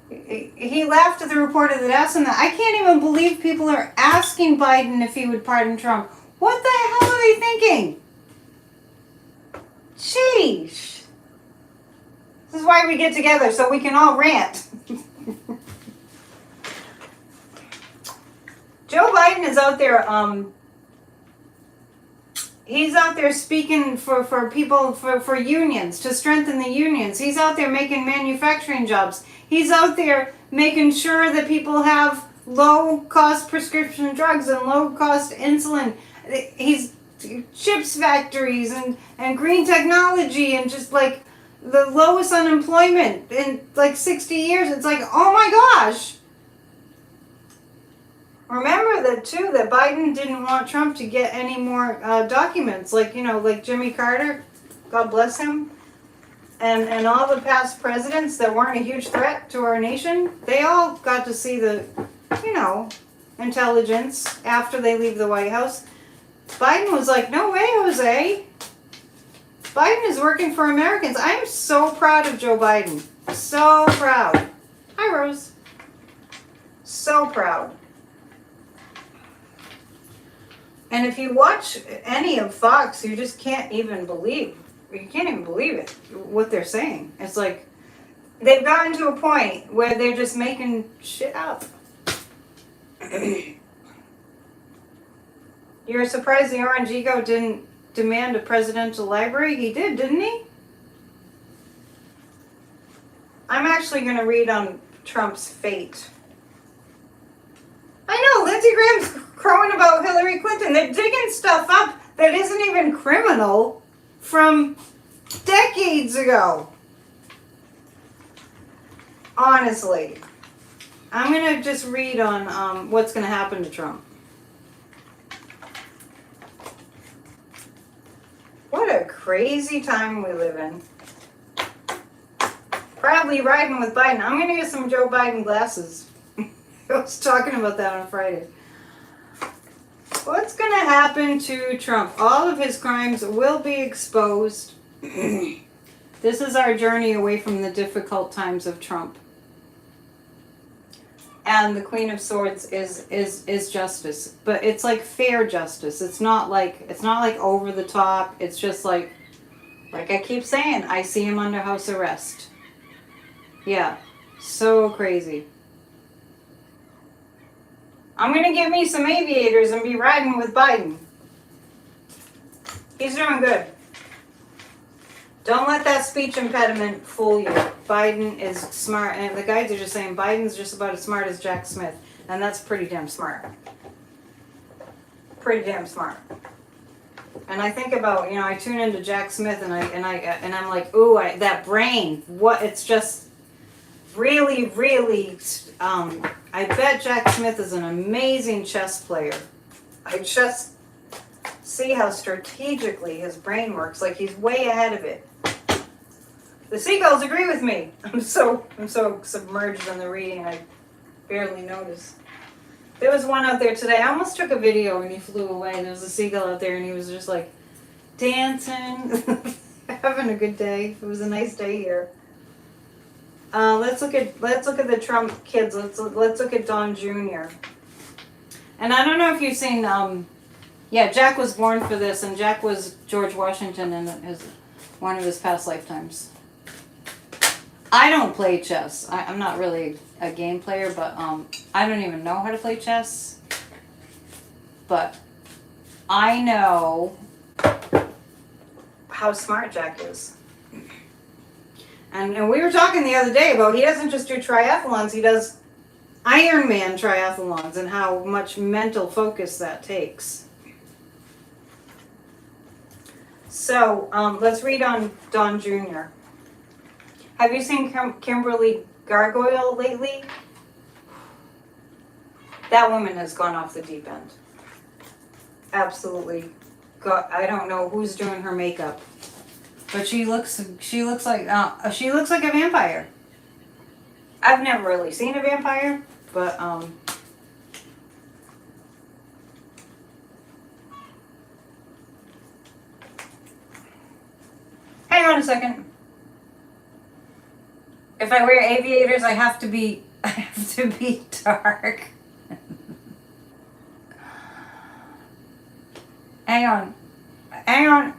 [SPEAKER 1] He laughed at the report of the deaths, and I can't even believe people are asking Biden if he would pardon Trump. What the hell are they thinking? Sheesh. This is why we get together, so we can all rant. Joe Biden is out there, he's out there speaking for people, for unions, to strengthen the unions. He's out there making manufacturing jobs. He's out there making sure that people have low-cost prescription drugs and low-cost insulin. He's chips factories and green technology and just like the lowest unemployment in like 60 years. It's like, oh my gosh. Remember that too, that Biden didn't want Trump to get any more documents, like, you know, like Jimmy Carter, God bless him, and all the past presidents that weren't a huge threat to our nation. They all got to see the, you know, intelligence after they leave the White House. Biden was like, no way, Jose. Biden is working for Americans. I'm so proud of Joe Biden. So proud. Hi, Rose. So proud. And if you watch any of Fox, you just can't even believe. You can't even believe it, what they're saying. It's like, they've gotten to a point where they're just making shit up. You're surprised the Orange Ego didn't demand a presidential library? He did, didn't he? I'm actually going to read on Trump's fate. I know, Lindsey Graham's crowing about Hillary Clinton. They're digging stuff up that isn't even criminal from decades ago. Honestly. I'm going to just read on what's going to happen to Trump. What a crazy time we live in. Probably riding with Biden. I'm going to get some Joe Biden glasses. I was talking about that on Friday. What's going to happen to Trump? All of his crimes will be exposed. This is our journey away from the difficult times of Trump. And the Queen of Swords is justice, but it's like fair justice. It's not like over the top. It's just like I keep saying, I see him under house arrest. Yeah, so crazy. I'm gonna get me some aviators and be riding with Biden. He's doing good. Don't let that speech impediment fool you. Biden is smart, and the guys are just saying Biden's just about as smart as Jack Smith, and that's pretty damn smart. Pretty damn smart. And I think about, you know, I tune into Jack Smith, and I'm like, ooh, that brain. What? It's just really, really. I bet Jack Smith is an amazing chess player. I just see how strategically his brain works. Like he's way ahead of it. The seagulls agree with me. I'm so submerged in the reading, I barely noticed. There was one out there today. I almost took a video and he flew away. There was a seagull out there and he was just like dancing, having a good day. It was a nice day here. Let's look at the Trump kids. Let's look at Don Jr. And I don't know if you've seen. Yeah, Jack was born for this, and Jack was George Washington in one of his past lifetimes. I don't play chess. I'm not really a game player, but I don't even know how to play chess. But I know how smart Jack is. And we were talking the other day about he doesn't just do triathlons, he does Ironman triathlons and how much mental focus that takes. So let's read on Don Jr. Have you seen Kimberly Gargoyle lately? That woman has gone off the deep end. Absolutely. I don't know who's doing her makeup. But she looks like a vampire. I've never really seen a vampire, but hang on a second. If I wear aviators, I have to be dark. Hang on.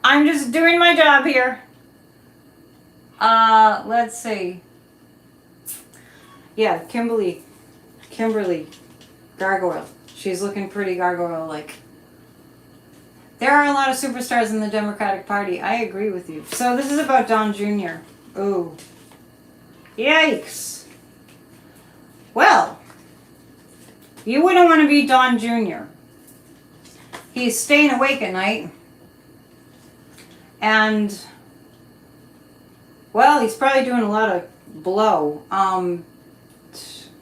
[SPEAKER 1] I'm just doing my job here. Let's see. Yeah, Kimberly, gargoyle. She's looking pretty gargoyle-like. There are a lot of superstars in the Democratic Party. I agree with you. So this is about Don Jr. Ooh. Yikes. Well, you wouldn't want to be Don Jr. He's staying awake at night. And, well, he's probably doing a lot of blow.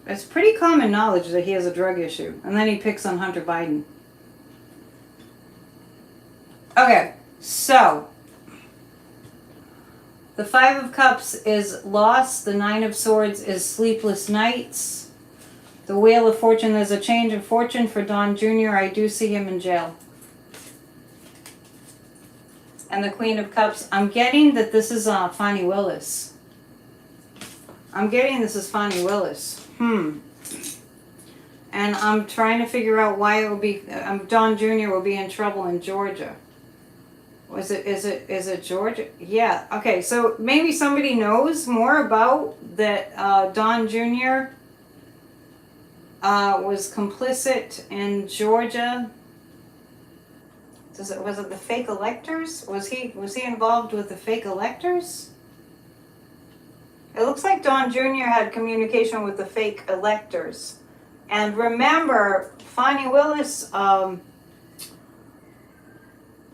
[SPEAKER 1] It's pretty common knowledge that he has a drug issue. And then he picks on Hunter Biden. Okay, so the Five of Cups is loss. The Nine of Swords is sleepless nights. The Wheel of Fortune, there's a change of fortune for Don Jr. I do see him in jail. And the Queen of Cups, I'm getting that this is Fani Willis. I'm getting this is Fani Willis. And I'm trying to figure out why it will be, Don Jr. will be in trouble in Georgia. Is it Georgia? Yeah. Okay. So maybe somebody knows more about that. Don Jr. Was complicit in Georgia. Was it the fake electors? Was he involved with the fake electors? It looks like Don Jr. had communication with the fake electors. And remember, Fani Willis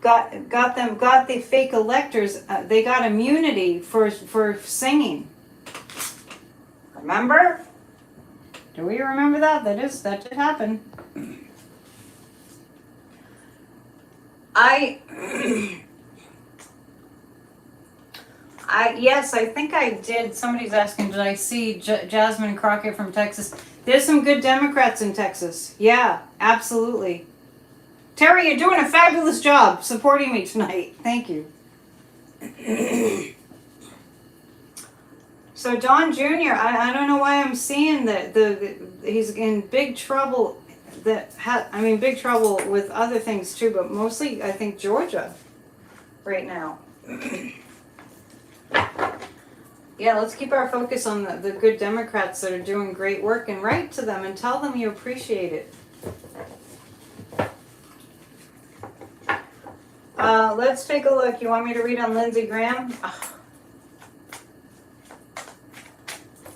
[SPEAKER 1] got the fake electors. They got immunity for singing. Remember? Do we remember that? That did happen. Yes, I think I did. Somebody's asking, did I see Jasmine Crockett from Texas? There's some good Democrats in Texas. Yeah, absolutely. Terry, you're doing a fabulous job supporting me tonight. Thank you. So Don Jr., I don't know why I'm seeing that he's in big trouble. Big trouble with other things too, but mostly I think Georgia right now. Yeah, let's keep our focus on the good Democrats that are doing great work and write to them and tell them you appreciate it. Let's take a look. You want me to read on Lindsey Graham?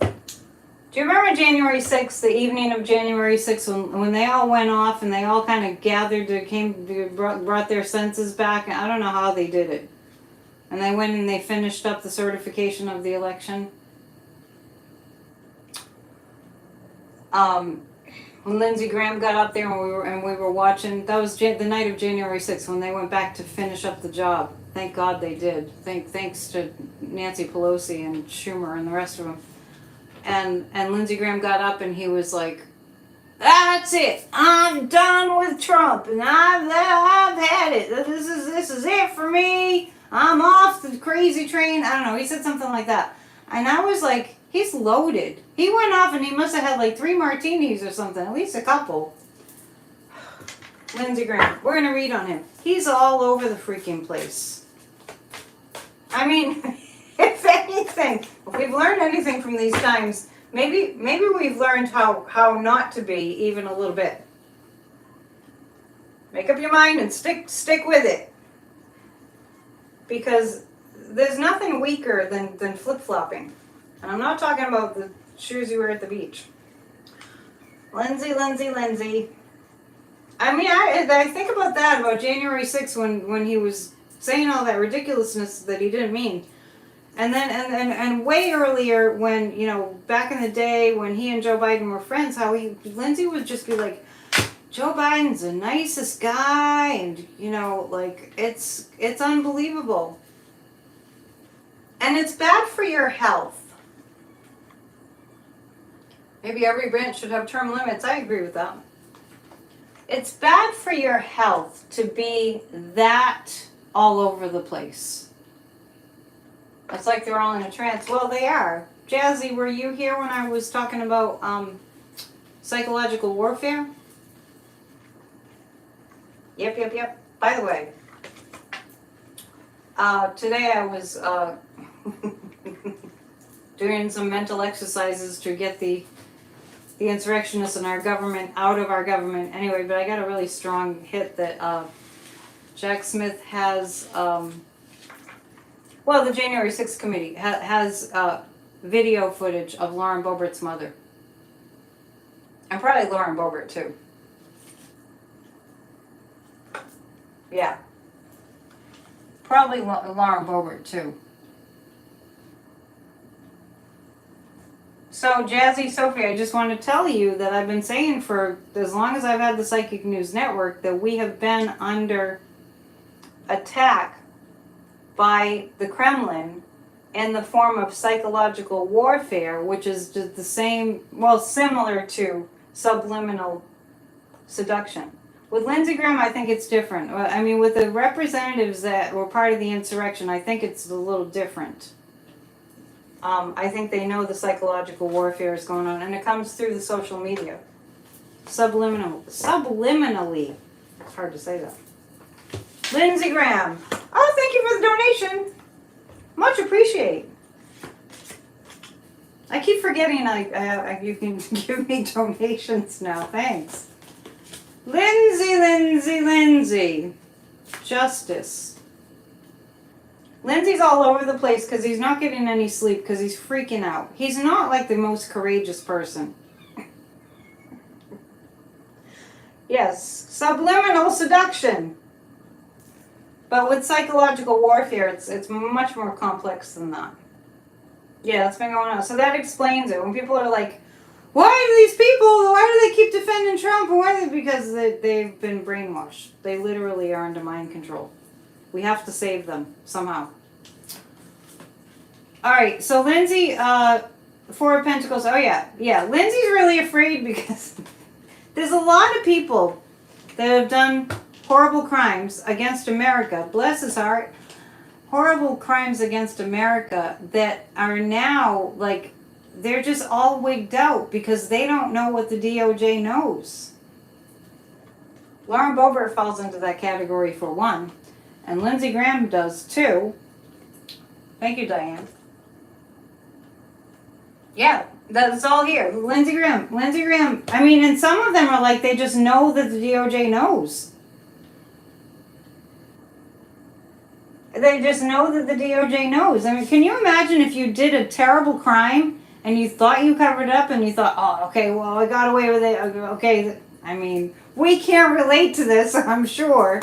[SPEAKER 1] Do you remember January 6th, the evening of January 6th, when they all went off and they all kind of gathered, brought their senses back? I don't know how they did it. And they went and they finished up the certification of the election. When Lindsey Graham got up there and we were watching, that was the night of January 6th when they went back to finish up the job. Thank God they did. Thanks to Nancy Pelosi and Schumer and the rest of them. And Lindsey Graham got up and he was like, "That's it. I'm done with Trump, and I've had it. This is it for me. I'm off the crazy train." I don't know. He said something like that, and I was like, he's loaded. He went off and he must have had like 3 martinis or something, at least a couple. Lindsey Graham. We're gonna read on him. He's all over the freaking place. I mean, if anything, if we've learned anything from these times, maybe we've learned how not to be even a little bit. Make up your mind and stick with it. Because there's nothing weaker than flip-flopping. And I'm not talking about the shoes you wear at the beach. Lindsey. I mean, I think about that, about January 6th when he was saying all that ridiculousness that he didn't mean. And then, and way earlier when, back in the day when he and Joe Biden were friends, how Lindsey would just be like, Joe Biden's the nicest guy, and, it's unbelievable. And it's bad for your health. Maybe every branch should have term limits. I agree with that. It's bad for your health to be that all over the place. It's like they're all in a trance. Well, they are. Jazzy, were you here when I was talking about psychological warfare? Yep. By the way, today I was doing some mental exercises to get the insurrectionists in our government out of our government. Anyway, but I got a really strong hit that Jack Smith has, the January 6th committee has video footage of Lauren Boebert's mother. And probably Lauren Boebert too. Yeah. Probably Lauren Boebert too. So, Jazzy Sophie, I just want to tell you that I've been saying for as long as I've had the Psychic News Network that we have been under attack by the Kremlin in the form of psychological warfare, which is just the same, similar to subliminal seduction. With Lindsey Graham, I think it's different. I mean, with the representatives that were part of the insurrection, I think it's a little different. I think they know the psychological warfare is going on, and it comes through the social media. Subliminally. It's hard to say that. Lindsey Graham. Oh, thank you for the donation. Much appreciate. I keep forgetting you can give me donations now. Thanks. Lindsey. Justice. Lindsay's all over the place because he's not getting any sleep because he's freaking out. He's not like the most courageous person. Yes, subliminal seduction. But with psychological warfare, it's much more complex than that. Yeah, that's been going on. So that explains it. When people are like, why do they keep defending Trump? Because they've been brainwashed. They literally are under mind control. We have to save them somehow. All right, so Lindsay, Four of Pentacles. Oh, yeah. Lindsay's really afraid because there's a lot of people that have done horrible crimes against America. Bless his heart. Horrible crimes against America that are now, like, they're just all wigged out because they don't know what the DOJ knows. Lauren Boebert falls into that category for one. And Lindsey Graham does too. Thank you, Diane. Yeah, that's all here. Lindsey Graham. I mean, and some of them are like, they just know that the DOJ knows. They just know that the DOJ knows. I mean, can you imagine if you did a terrible crime and you thought you covered up and you thought, oh, okay, well, I got away with it. Okay, I mean, we can't relate to this, I'm sure.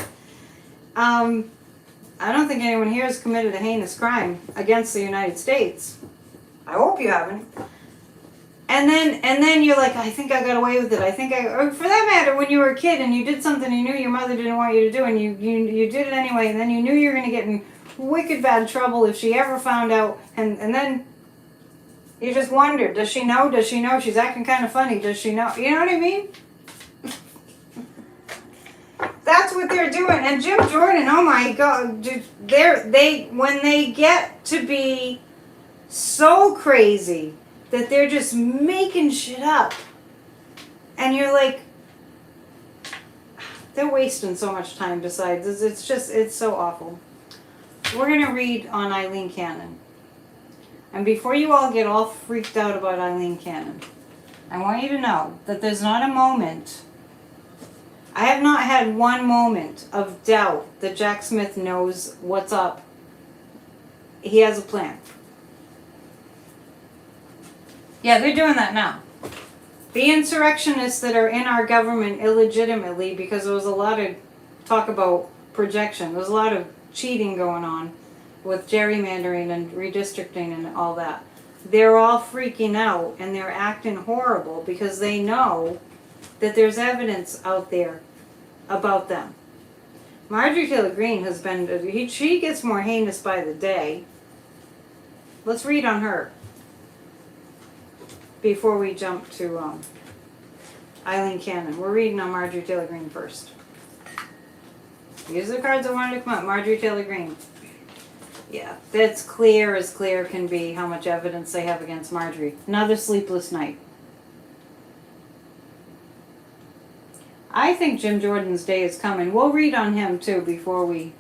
[SPEAKER 1] I don't think anyone here has committed a heinous crime against the United States. I hope you haven't. And then you're like, I think I got away with it. Or for that matter, when you were a kid and you did something you knew your mother didn't want you to do, and you did it anyway, and then you knew you were going to get in wicked bad trouble if she ever found out, and then you just wondered, does she know? She's acting kind of funny. Does she know? You know what I mean? That's what they're doing. And Jim Jordan, oh my God, when they get to be so crazy that they're just making shit up, and you're like, they're wasting so much time. Besides, it's so awful. We're gonna read on Eileen Cannon, and before you all get all freaked out about Eileen Cannon, I want you to know that there's not a moment. I have not had one moment of doubt that Jack Smith knows what's up. He has a plan. Yeah, they're doing that now. The insurrectionists that are in our government illegitimately, because there was a lot of talk about projection. There was a lot of cheating going on with gerrymandering and redistricting and all that. They're all freaking out and they're acting horrible because they know that there's evidence out there about them. Marjorie Taylor Greene has been, she gets more heinous by the day. Let's read on her before we jump to Eileen Cannon. We're reading on Marjorie Taylor Greene first. These are the cards that wanted to come up. Marjorie Taylor Greene. Yeah, that's clear as clear can be how much evidence they have against Marjorie. Another sleepless night. I think Jim Jordan's day is coming. We'll read on him too before we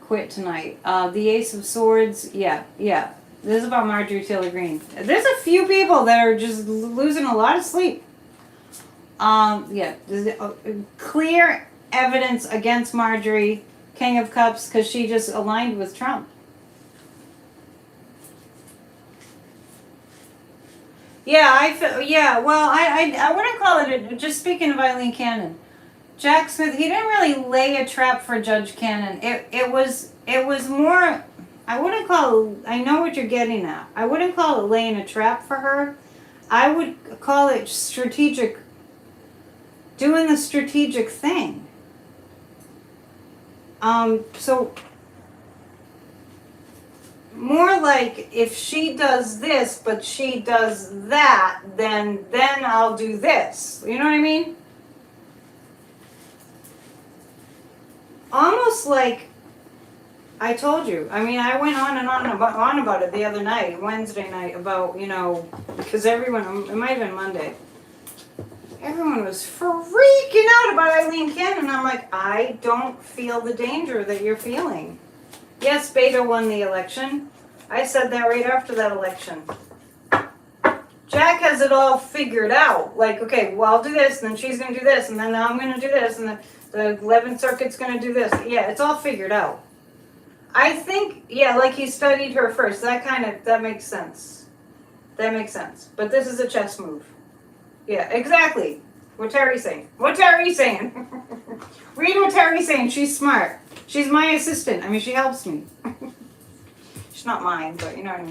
[SPEAKER 1] quit tonight. The Ace of Swords, yeah. This is about Marjorie Taylor Greene. There's a few people that are just losing a lot of sleep. Clear evidence against Marjorie, King of Cups, because she just aligned with Trump. I wouldn't call it just speaking of Eileen Cannon. Jack Smith, he didn't really lay a trap for Judge Cannon. It was more, I wouldn't call it, I know what you're getting at. I wouldn't call it laying a trap for her. I would call it strategic, doing the strategic thing. So more like if she does this, but she does that, then I'll do this. You know what I mean? Almost like I told you. I mean, I went on and on about it the other night, Wednesday night, about, because everyone, it might have been Monday. Everyone was freaking out about Eileen Cannon. I'm like, I don't feel the danger that you're feeling. Yes, Beto won the election. I said that right after that election. Jack has it all figured out. Like, okay, well, I'll do this, and then she's going to do this, and then I'm going to do this, and then the 11th Circuit's going to do this. Yeah, it's all figured out. I think, like he studied her first. That makes sense. That makes sense. But this is a chess move. Yeah, exactly. What Terry's saying. Read what Terry's saying. She's smart. She's my assistant. I mean, she helps me. She's not mine, but you know what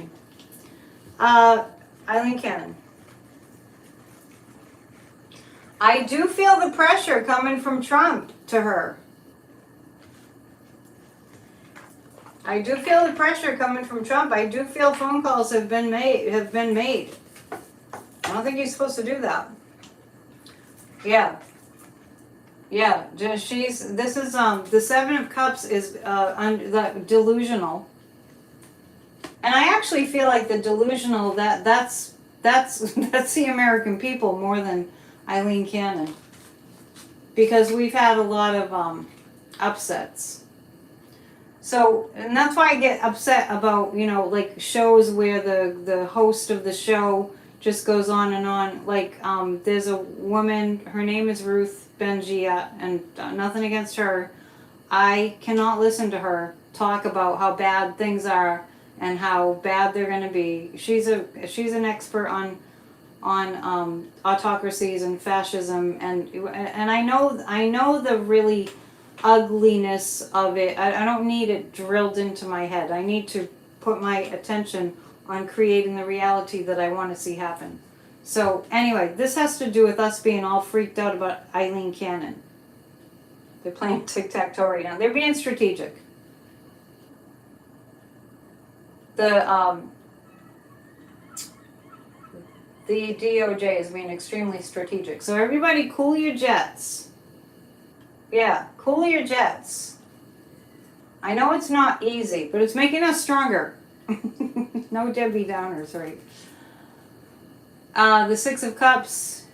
[SPEAKER 1] I mean. Eileen Cannon. I do feel the pressure coming from Trump to her. I do feel the pressure coming from Trump. I do feel phone calls have been made. I don't think he's supposed to do that. Yeah. This is the Seven of Cups is delusional. And I actually feel like the delusional that's the American people more than Eileen Cannon. Because we've had a lot of upsets. So, and that's why I get upset about, like shows where the host of the show just goes on and on. Like, there's a woman, her name is Ruth Bengia, and nothing against her. I cannot listen to her talk about how bad things are and how bad they're going to be. She's an expert on autocracies and fascism, and I know the really ugliness of it. I don't need it drilled into my head. I need to put my attention on creating the reality that I want to see happen. So anyway, this has to do with us being all freaked out about Eileen Cannon. They're playing tic-tac-toe right now. They're being strategic. The DOJ is being extremely strategic. So everybody cool your jets. Yeah, cool your jets. I know it's not easy, but it's making us stronger. No Debbie Downers, right? The Six of Cups.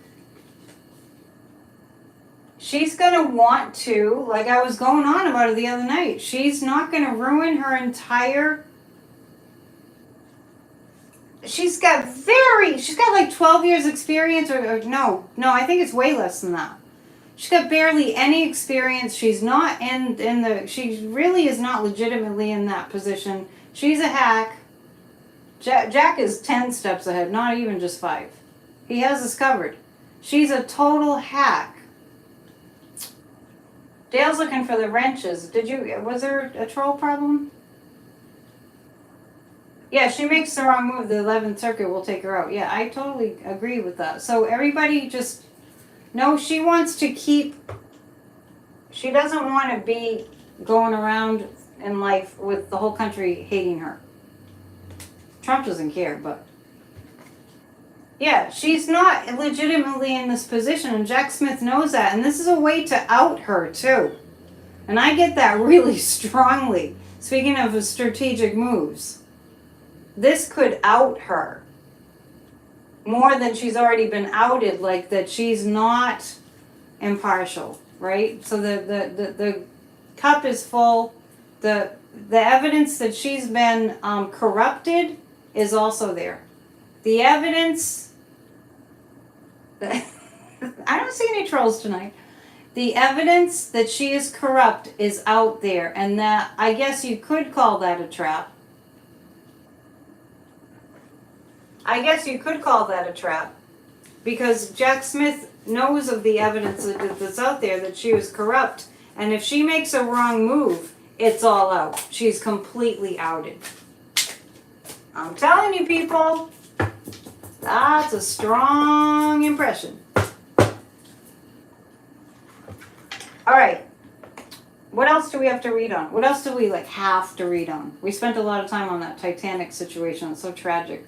[SPEAKER 1] She's going to want to, like I was going on about it the other night, she's not going to ruin her entire... She's got like 12 years experience, or no, I think it's way less than that. She's got barely any experience. She's not she really is not legitimately in that position. She's a hack. Jack is 10 steps ahead, not even just 5. He has us covered. She's a total hack. Dale's looking for the wrenches. Was there a troll problem? Yeah, she makes the wrong move. The 11th Circuit will take her out. Yeah, I totally agree with that. So everybody just... No, she wants to keep... She doesn't want to be going around in life with the whole country hating her. Trump doesn't care, but... Yeah, she's not legitimately in this position, and Jack Smith knows that. And this is a way to out her, too. And I get that really strongly. speaking of strategic moves, this could out her more than she's already been outed, like that she's not impartial, right? So the cup is full. The evidence that she's been corrupted is also there. The evidence that I don't see any trolls tonight. The evidence that she is corrupt is out there, and that I guess you could call that a trap. I guess you could call that a trap, because Jack Smith knows of the evidence that's out there that she was corrupt, and if she makes a wrong move, it's all out. She's completely outed. I'm telling you, people, that's a strong impression. All right. What else do we have to read on? What else do we have to read on? We spent a lot of time on that Titanic situation. It's so tragic.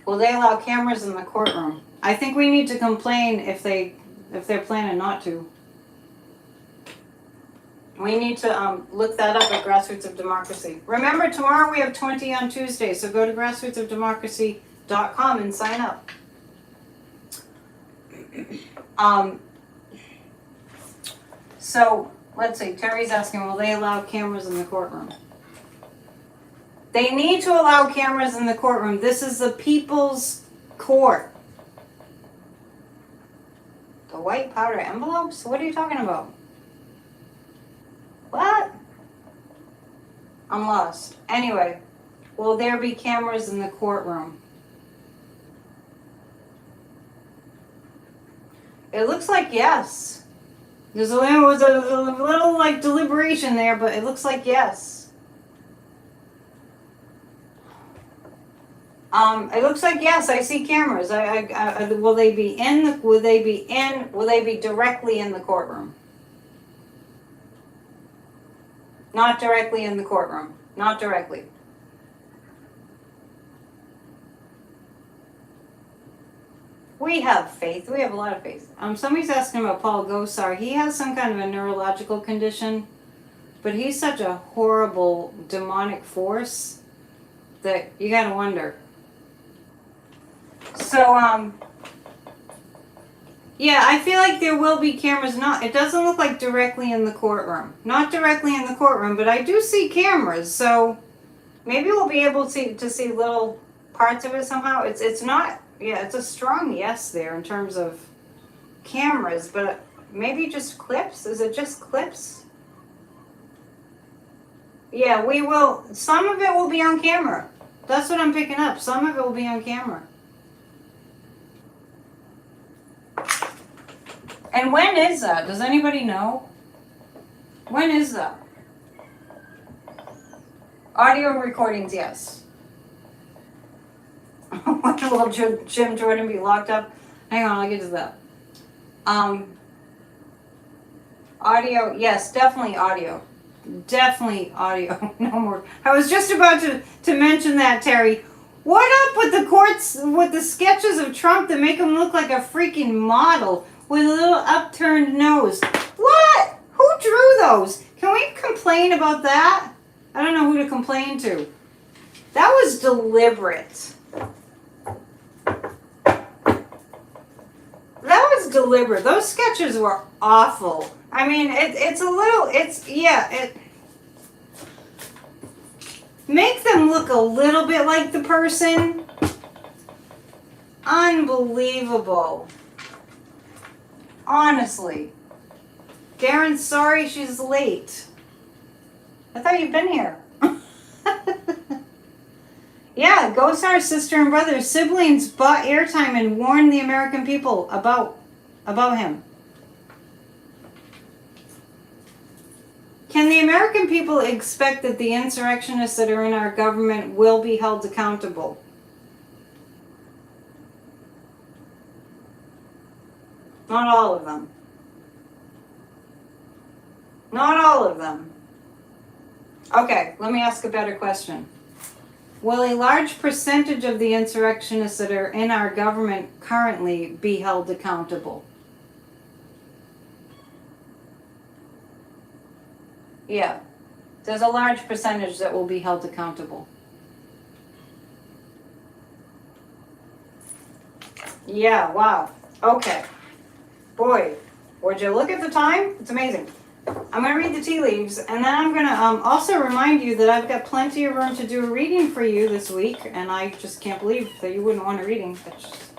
[SPEAKER 1] Will they allow cameras in the courtroom? I think we need to complain if they're planning not to. We need to look that up at Grassroots of Democracy. Remember, tomorrow we have 20 on Tuesday, so go to grassrootsofdemocracy.com and sign up. So let's see. Terry's asking, will they allow cameras in the courtroom? They need to allow cameras in the courtroom. This is the people's court. The white powder envelopes? What are you talking about? What? I'm lost. Anyway, will there be cameras in the courtroom? It looks like yes. There was a little deliberation there, but it looks like yes. It looks like yes. I see cameras. Will they be in? Will they be directly in the courtroom? Not directly in the courtroom. Not directly. We have faith. We have a lot of faith. Somebody's asking about Paul Gosar. He has some kind of a neurological condition, but he's such a horrible demonic force that you gotta wonder. So, yeah, I feel like there will be cameras. It doesn't look like directly in the courtroom. Not directly in the courtroom, but I do see cameras. So maybe we'll be able to see little parts of it somehow. It's not. Yeah, it's a strong yes there in terms of cameras, but maybe just clips? Is it just clips? Yeah, we will. Some of it will be on camera. That's what I'm picking up. Some of it will be on camera. And when is that? Does anybody know? When is that? Audio recordings, yes. When will Jim Jordan be locked up? Hang on, I'll get to that. Audio, yes, definitely audio. Definitely audio. No more. I was just about to mention that, Terry. What up with the courts, with the sketches of Trump that make him look like a freaking model with a little upturned nose? What? Who drew those? Can we complain about that? I don't know who to complain to. That was deliberate. That was deliberate. Those sketches were awful. I mean, make them look a little bit like the person. Unbelievable. Honestly. Darren's sorry she's late. I thought you'd been here. Yeah, Gosar's sister and brother, siblings bought airtime and warned the American people about him. Can the American people expect that the insurrectionists that are in our government will be held accountable? Not all of them. Not all of them. Okay, let me ask a better question. Will a large percentage of the insurrectionists that are in our government currently be held accountable? Yeah. There's a large percentage that will be held accountable. Yeah, wow. Okay. Boy, would you look at the time? It's amazing. I'm going to read the tea leaves, and then I'm going to also remind you that I've got plenty of room to do a reading for you this week, and I just can't believe that you wouldn't want a reading. That just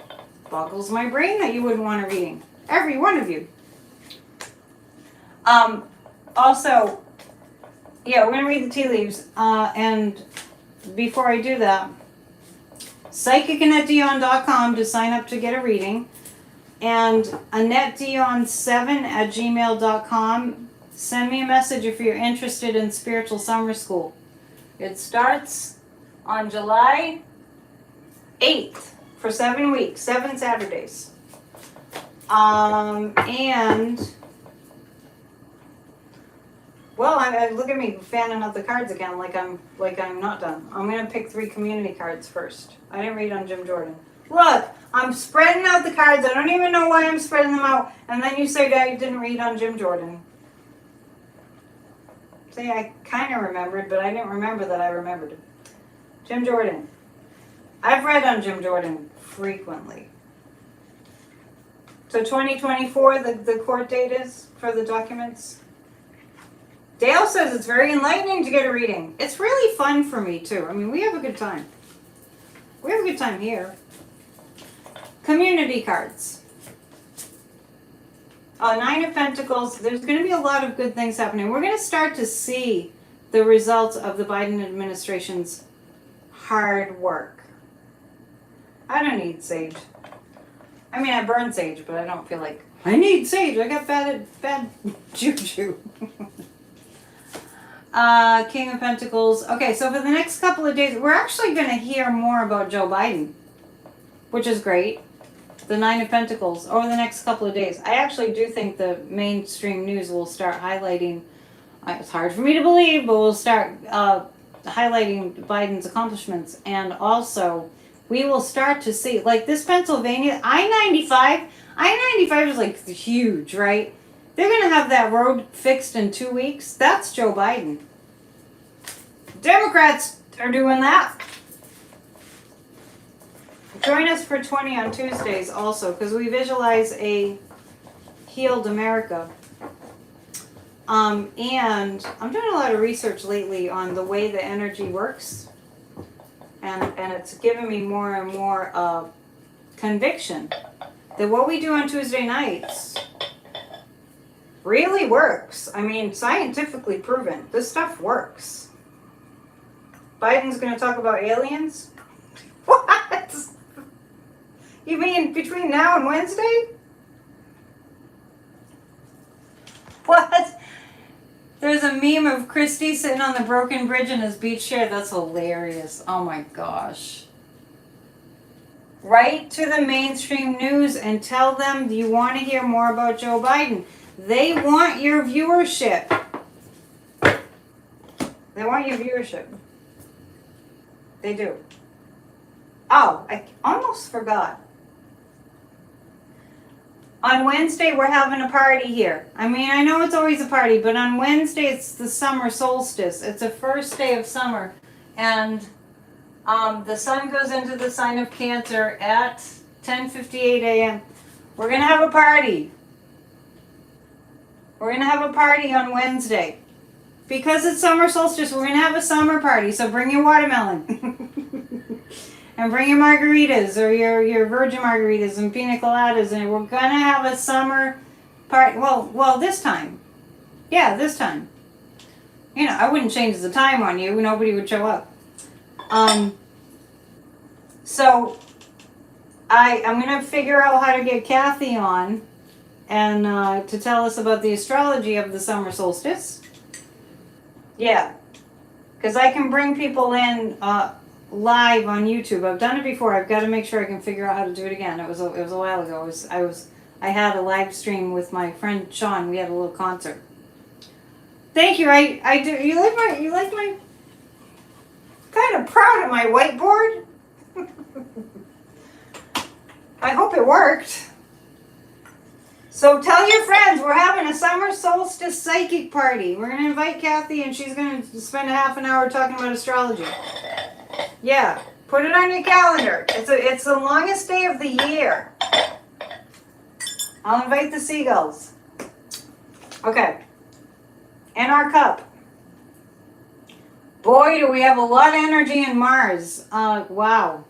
[SPEAKER 1] boggles my brain that you wouldn't want a reading. Every one of you. Also, yeah, we're going to read the tea leaves, and before I do that, psychicannetdion.com to sign up to get a reading, and annettedion7@gmail.com. Send me a message if you're interested in Spiritual Summer School. It starts on July 8th for 7 weeks, 7 Saturdays. And, well, look at me fanning out the cards again like I'm not done. I'm going to pick 3 community cards first. I didn't read on Jim Jordan. Look, I'm spreading out the cards. I don't even know why I'm spreading them out. And then you say that you didn't read on Jim Jordan. See, I kind of remembered, but I didn't remember that I remembered. Jim Jordan. I've read on Jim Jordan frequently. So 2024, the court date is for the documents. Dale says it's very enlightening to get a reading. It's really fun for me, too. I mean, we have a good time. We have a good time here. Community cards. 9 of Pentacles. There's going to be a lot of good things happening. We're going to start to see the results of the Biden administration's hard work. I don't need sage. I mean, I burn sage, but I don't feel like I need sage. I got bad juju. King of Pentacles. Okay, so for the next couple of days, we're actually going to hear more about Joe Biden, which is great. The 9 of Pentacles over the next couple of days. I actually do think the mainstream news will start highlighting, it's hard for me to believe, but we'll start highlighting Biden's accomplishments. And also, we will start to see, like this Pennsylvania, I-95 is like huge, right? They're going to have that road fixed in 2 weeks. That's Joe Biden. Democrats are doing that. Join us for 20 on Tuesdays also, because we visualize a healed America. And I'm doing a lot of research lately on the way the energy works. And it's given me more and more conviction that what we do on Tuesday nights really works. I mean, scientifically proven. This stuff works. Biden's going to talk about aliens? What? You mean between now and Wednesday? What? There's a meme of Christy sitting on the broken bridge in his beach chair. That's hilarious. Oh my gosh. Write to the mainstream news and tell them you want to hear more about Joe Biden. They want your viewership. They want your viewership. They do. Oh, I almost forgot. On Wednesday, we're having a party here. I mean, I know it's always a party, but on Wednesday, it's the summer solstice. It's the first day of summer. And the sun goes into the sign of Cancer at 10:58 a.m. We're going to have a party. We're going to have a party on Wednesday. Because it's summer solstice, we're going to have a summer party. So bring your watermelon. And bring your margaritas or your virgin margaritas and pina coladas, and we're gonna have a summer party. Well, this time, yeah, this time. You know, I wouldn't change the time on you; nobody would show up. So I'm gonna figure out how to get Kathy on, and to tell us about the astrology of the summer solstice. Yeah, because I can bring people in. Live on YouTube. I've done it before. I've got to make sure I can figure out how to do it again. It was a while ago. I had a live stream with my friend Sean. We had a little concert. Thank you. I do. You like my kind of proud of my whiteboard. I hope it worked. So tell your friends, we're having a summer solstice psychic party. We're going to invite Kathy, and she's going to spend a half an hour talking about astrology. Yeah, put it on your calendar. It's the longest day of the year. I'll invite the seagulls. Okay. And our cup. Boy, do we have a lot of energy in Mars. Wow.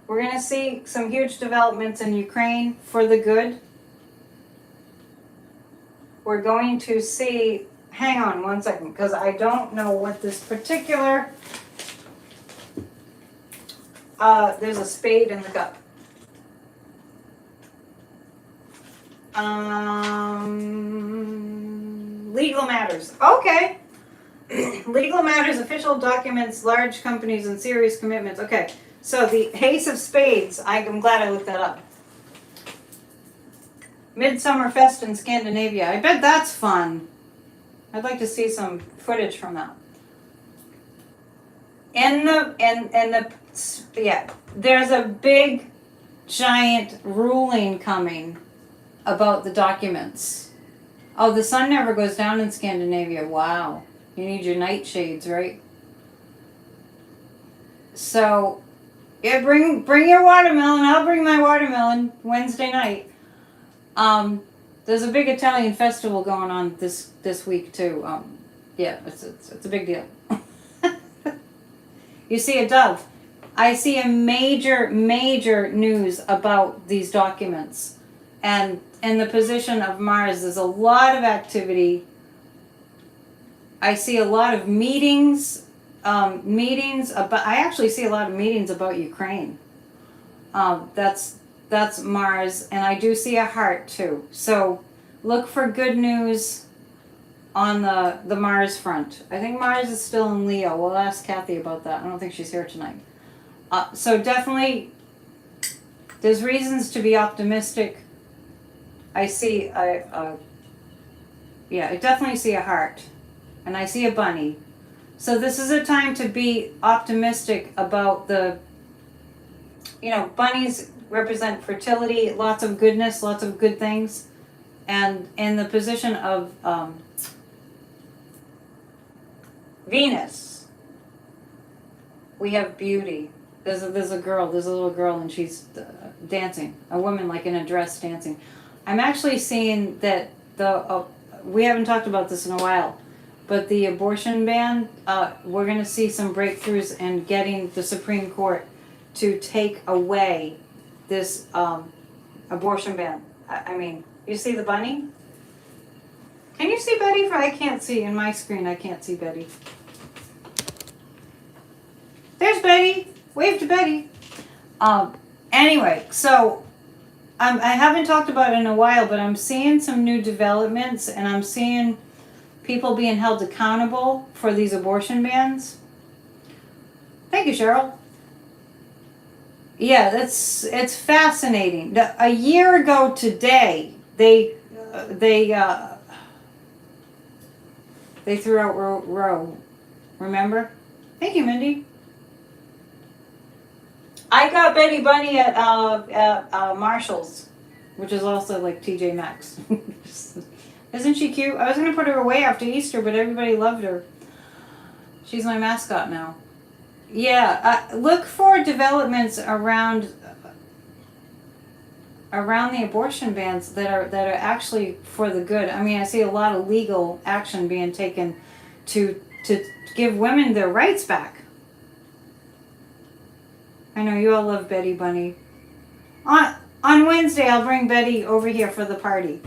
[SPEAKER 1] We're going to see some huge developments in Ukraine for the good. We're going to see, hang on one second, because I don't know what this particular, there's a spade in the cup. Legal matters. Okay. Legal matters, official documents, large companies, and serious commitments. Okay. So the Ace of Spades, I'm glad I looked that up. Midsummer Fest in Scandinavia. I bet that's fun. I'd like to see some footage from that. There's a big, giant ruling coming about the documents. Oh, the sun never goes down in Scandinavia. Wow. You need your nightshades, right? So, yeah, bring your watermelon. I'll bring my watermelon Wednesday night. There's a big Italian festival going on this week too. Yeah, it's a big deal. You see a dove. I see a major news about these documents, and in the position of Mars, there's a lot of activity. I see a lot of meetings. I actually see a lot of meetings about Ukraine. That's Mars, and I do see a heart too. So look for good news on the Mars front. I think Mars is still in Leo. We'll ask Kathy about that. I don't think she's here tonight. So definitely, there's reasons to be optimistic. I see I definitely see a heart, and I see a bunny. So this is a time to be optimistic about bunnies represent fertility, lots of goodness, lots of good things. And in the position of Venus, we have beauty. There's a little girl, and she's dancing, a woman like in a dress dancing. I'm actually seeing that we haven't talked about this in a while, but the abortion ban, we're going to see some breakthroughs in getting the Supreme Court to take away this abortion ban. I mean, you see the bunny? Can you see Betty? I can't see. In my screen, I can't see Betty. There's Betty. Wave to Betty. Anyway, so I haven't talked about it in a while, but I'm seeing some new developments, and I'm seeing people being held accountable for these abortion bans. Thank you, Cheryl. Yeah, it's fascinating. A year ago today, they threw out Roe. Remember? Thank you, Mindy. I got Betty Bunny at Marshall's, which is also like TJ Maxx. Isn't she cute? I was going to put her away after Easter, but everybody loved her. She's my mascot now. Yeah, look for developments around the abortion bans that are actually for the good. I mean, I see a lot of legal action being taken to give women their rights back. I know you all love Betty Bunny. On Wednesday, I'll bring Betty over here for the party.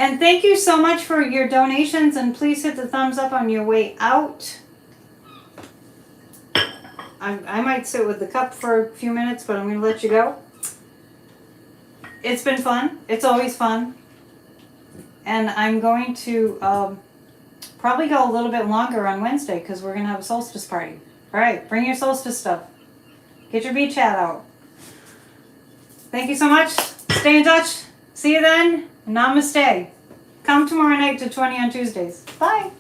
[SPEAKER 1] And thank you so much for your donations, and please hit the thumbs up on your way out. I might sit with the cup for a few minutes, but I'm going to let you go. It's been fun. It's always fun. And I'm going to probably go a little bit longer on Wednesday because we're going to have a solstice party. All right, bring your solstice stuff. Get your beach hat out. Thank you so much. Stay in touch. See you then. Namaste. Come tomorrow night to 20 on Tuesdays. Bye.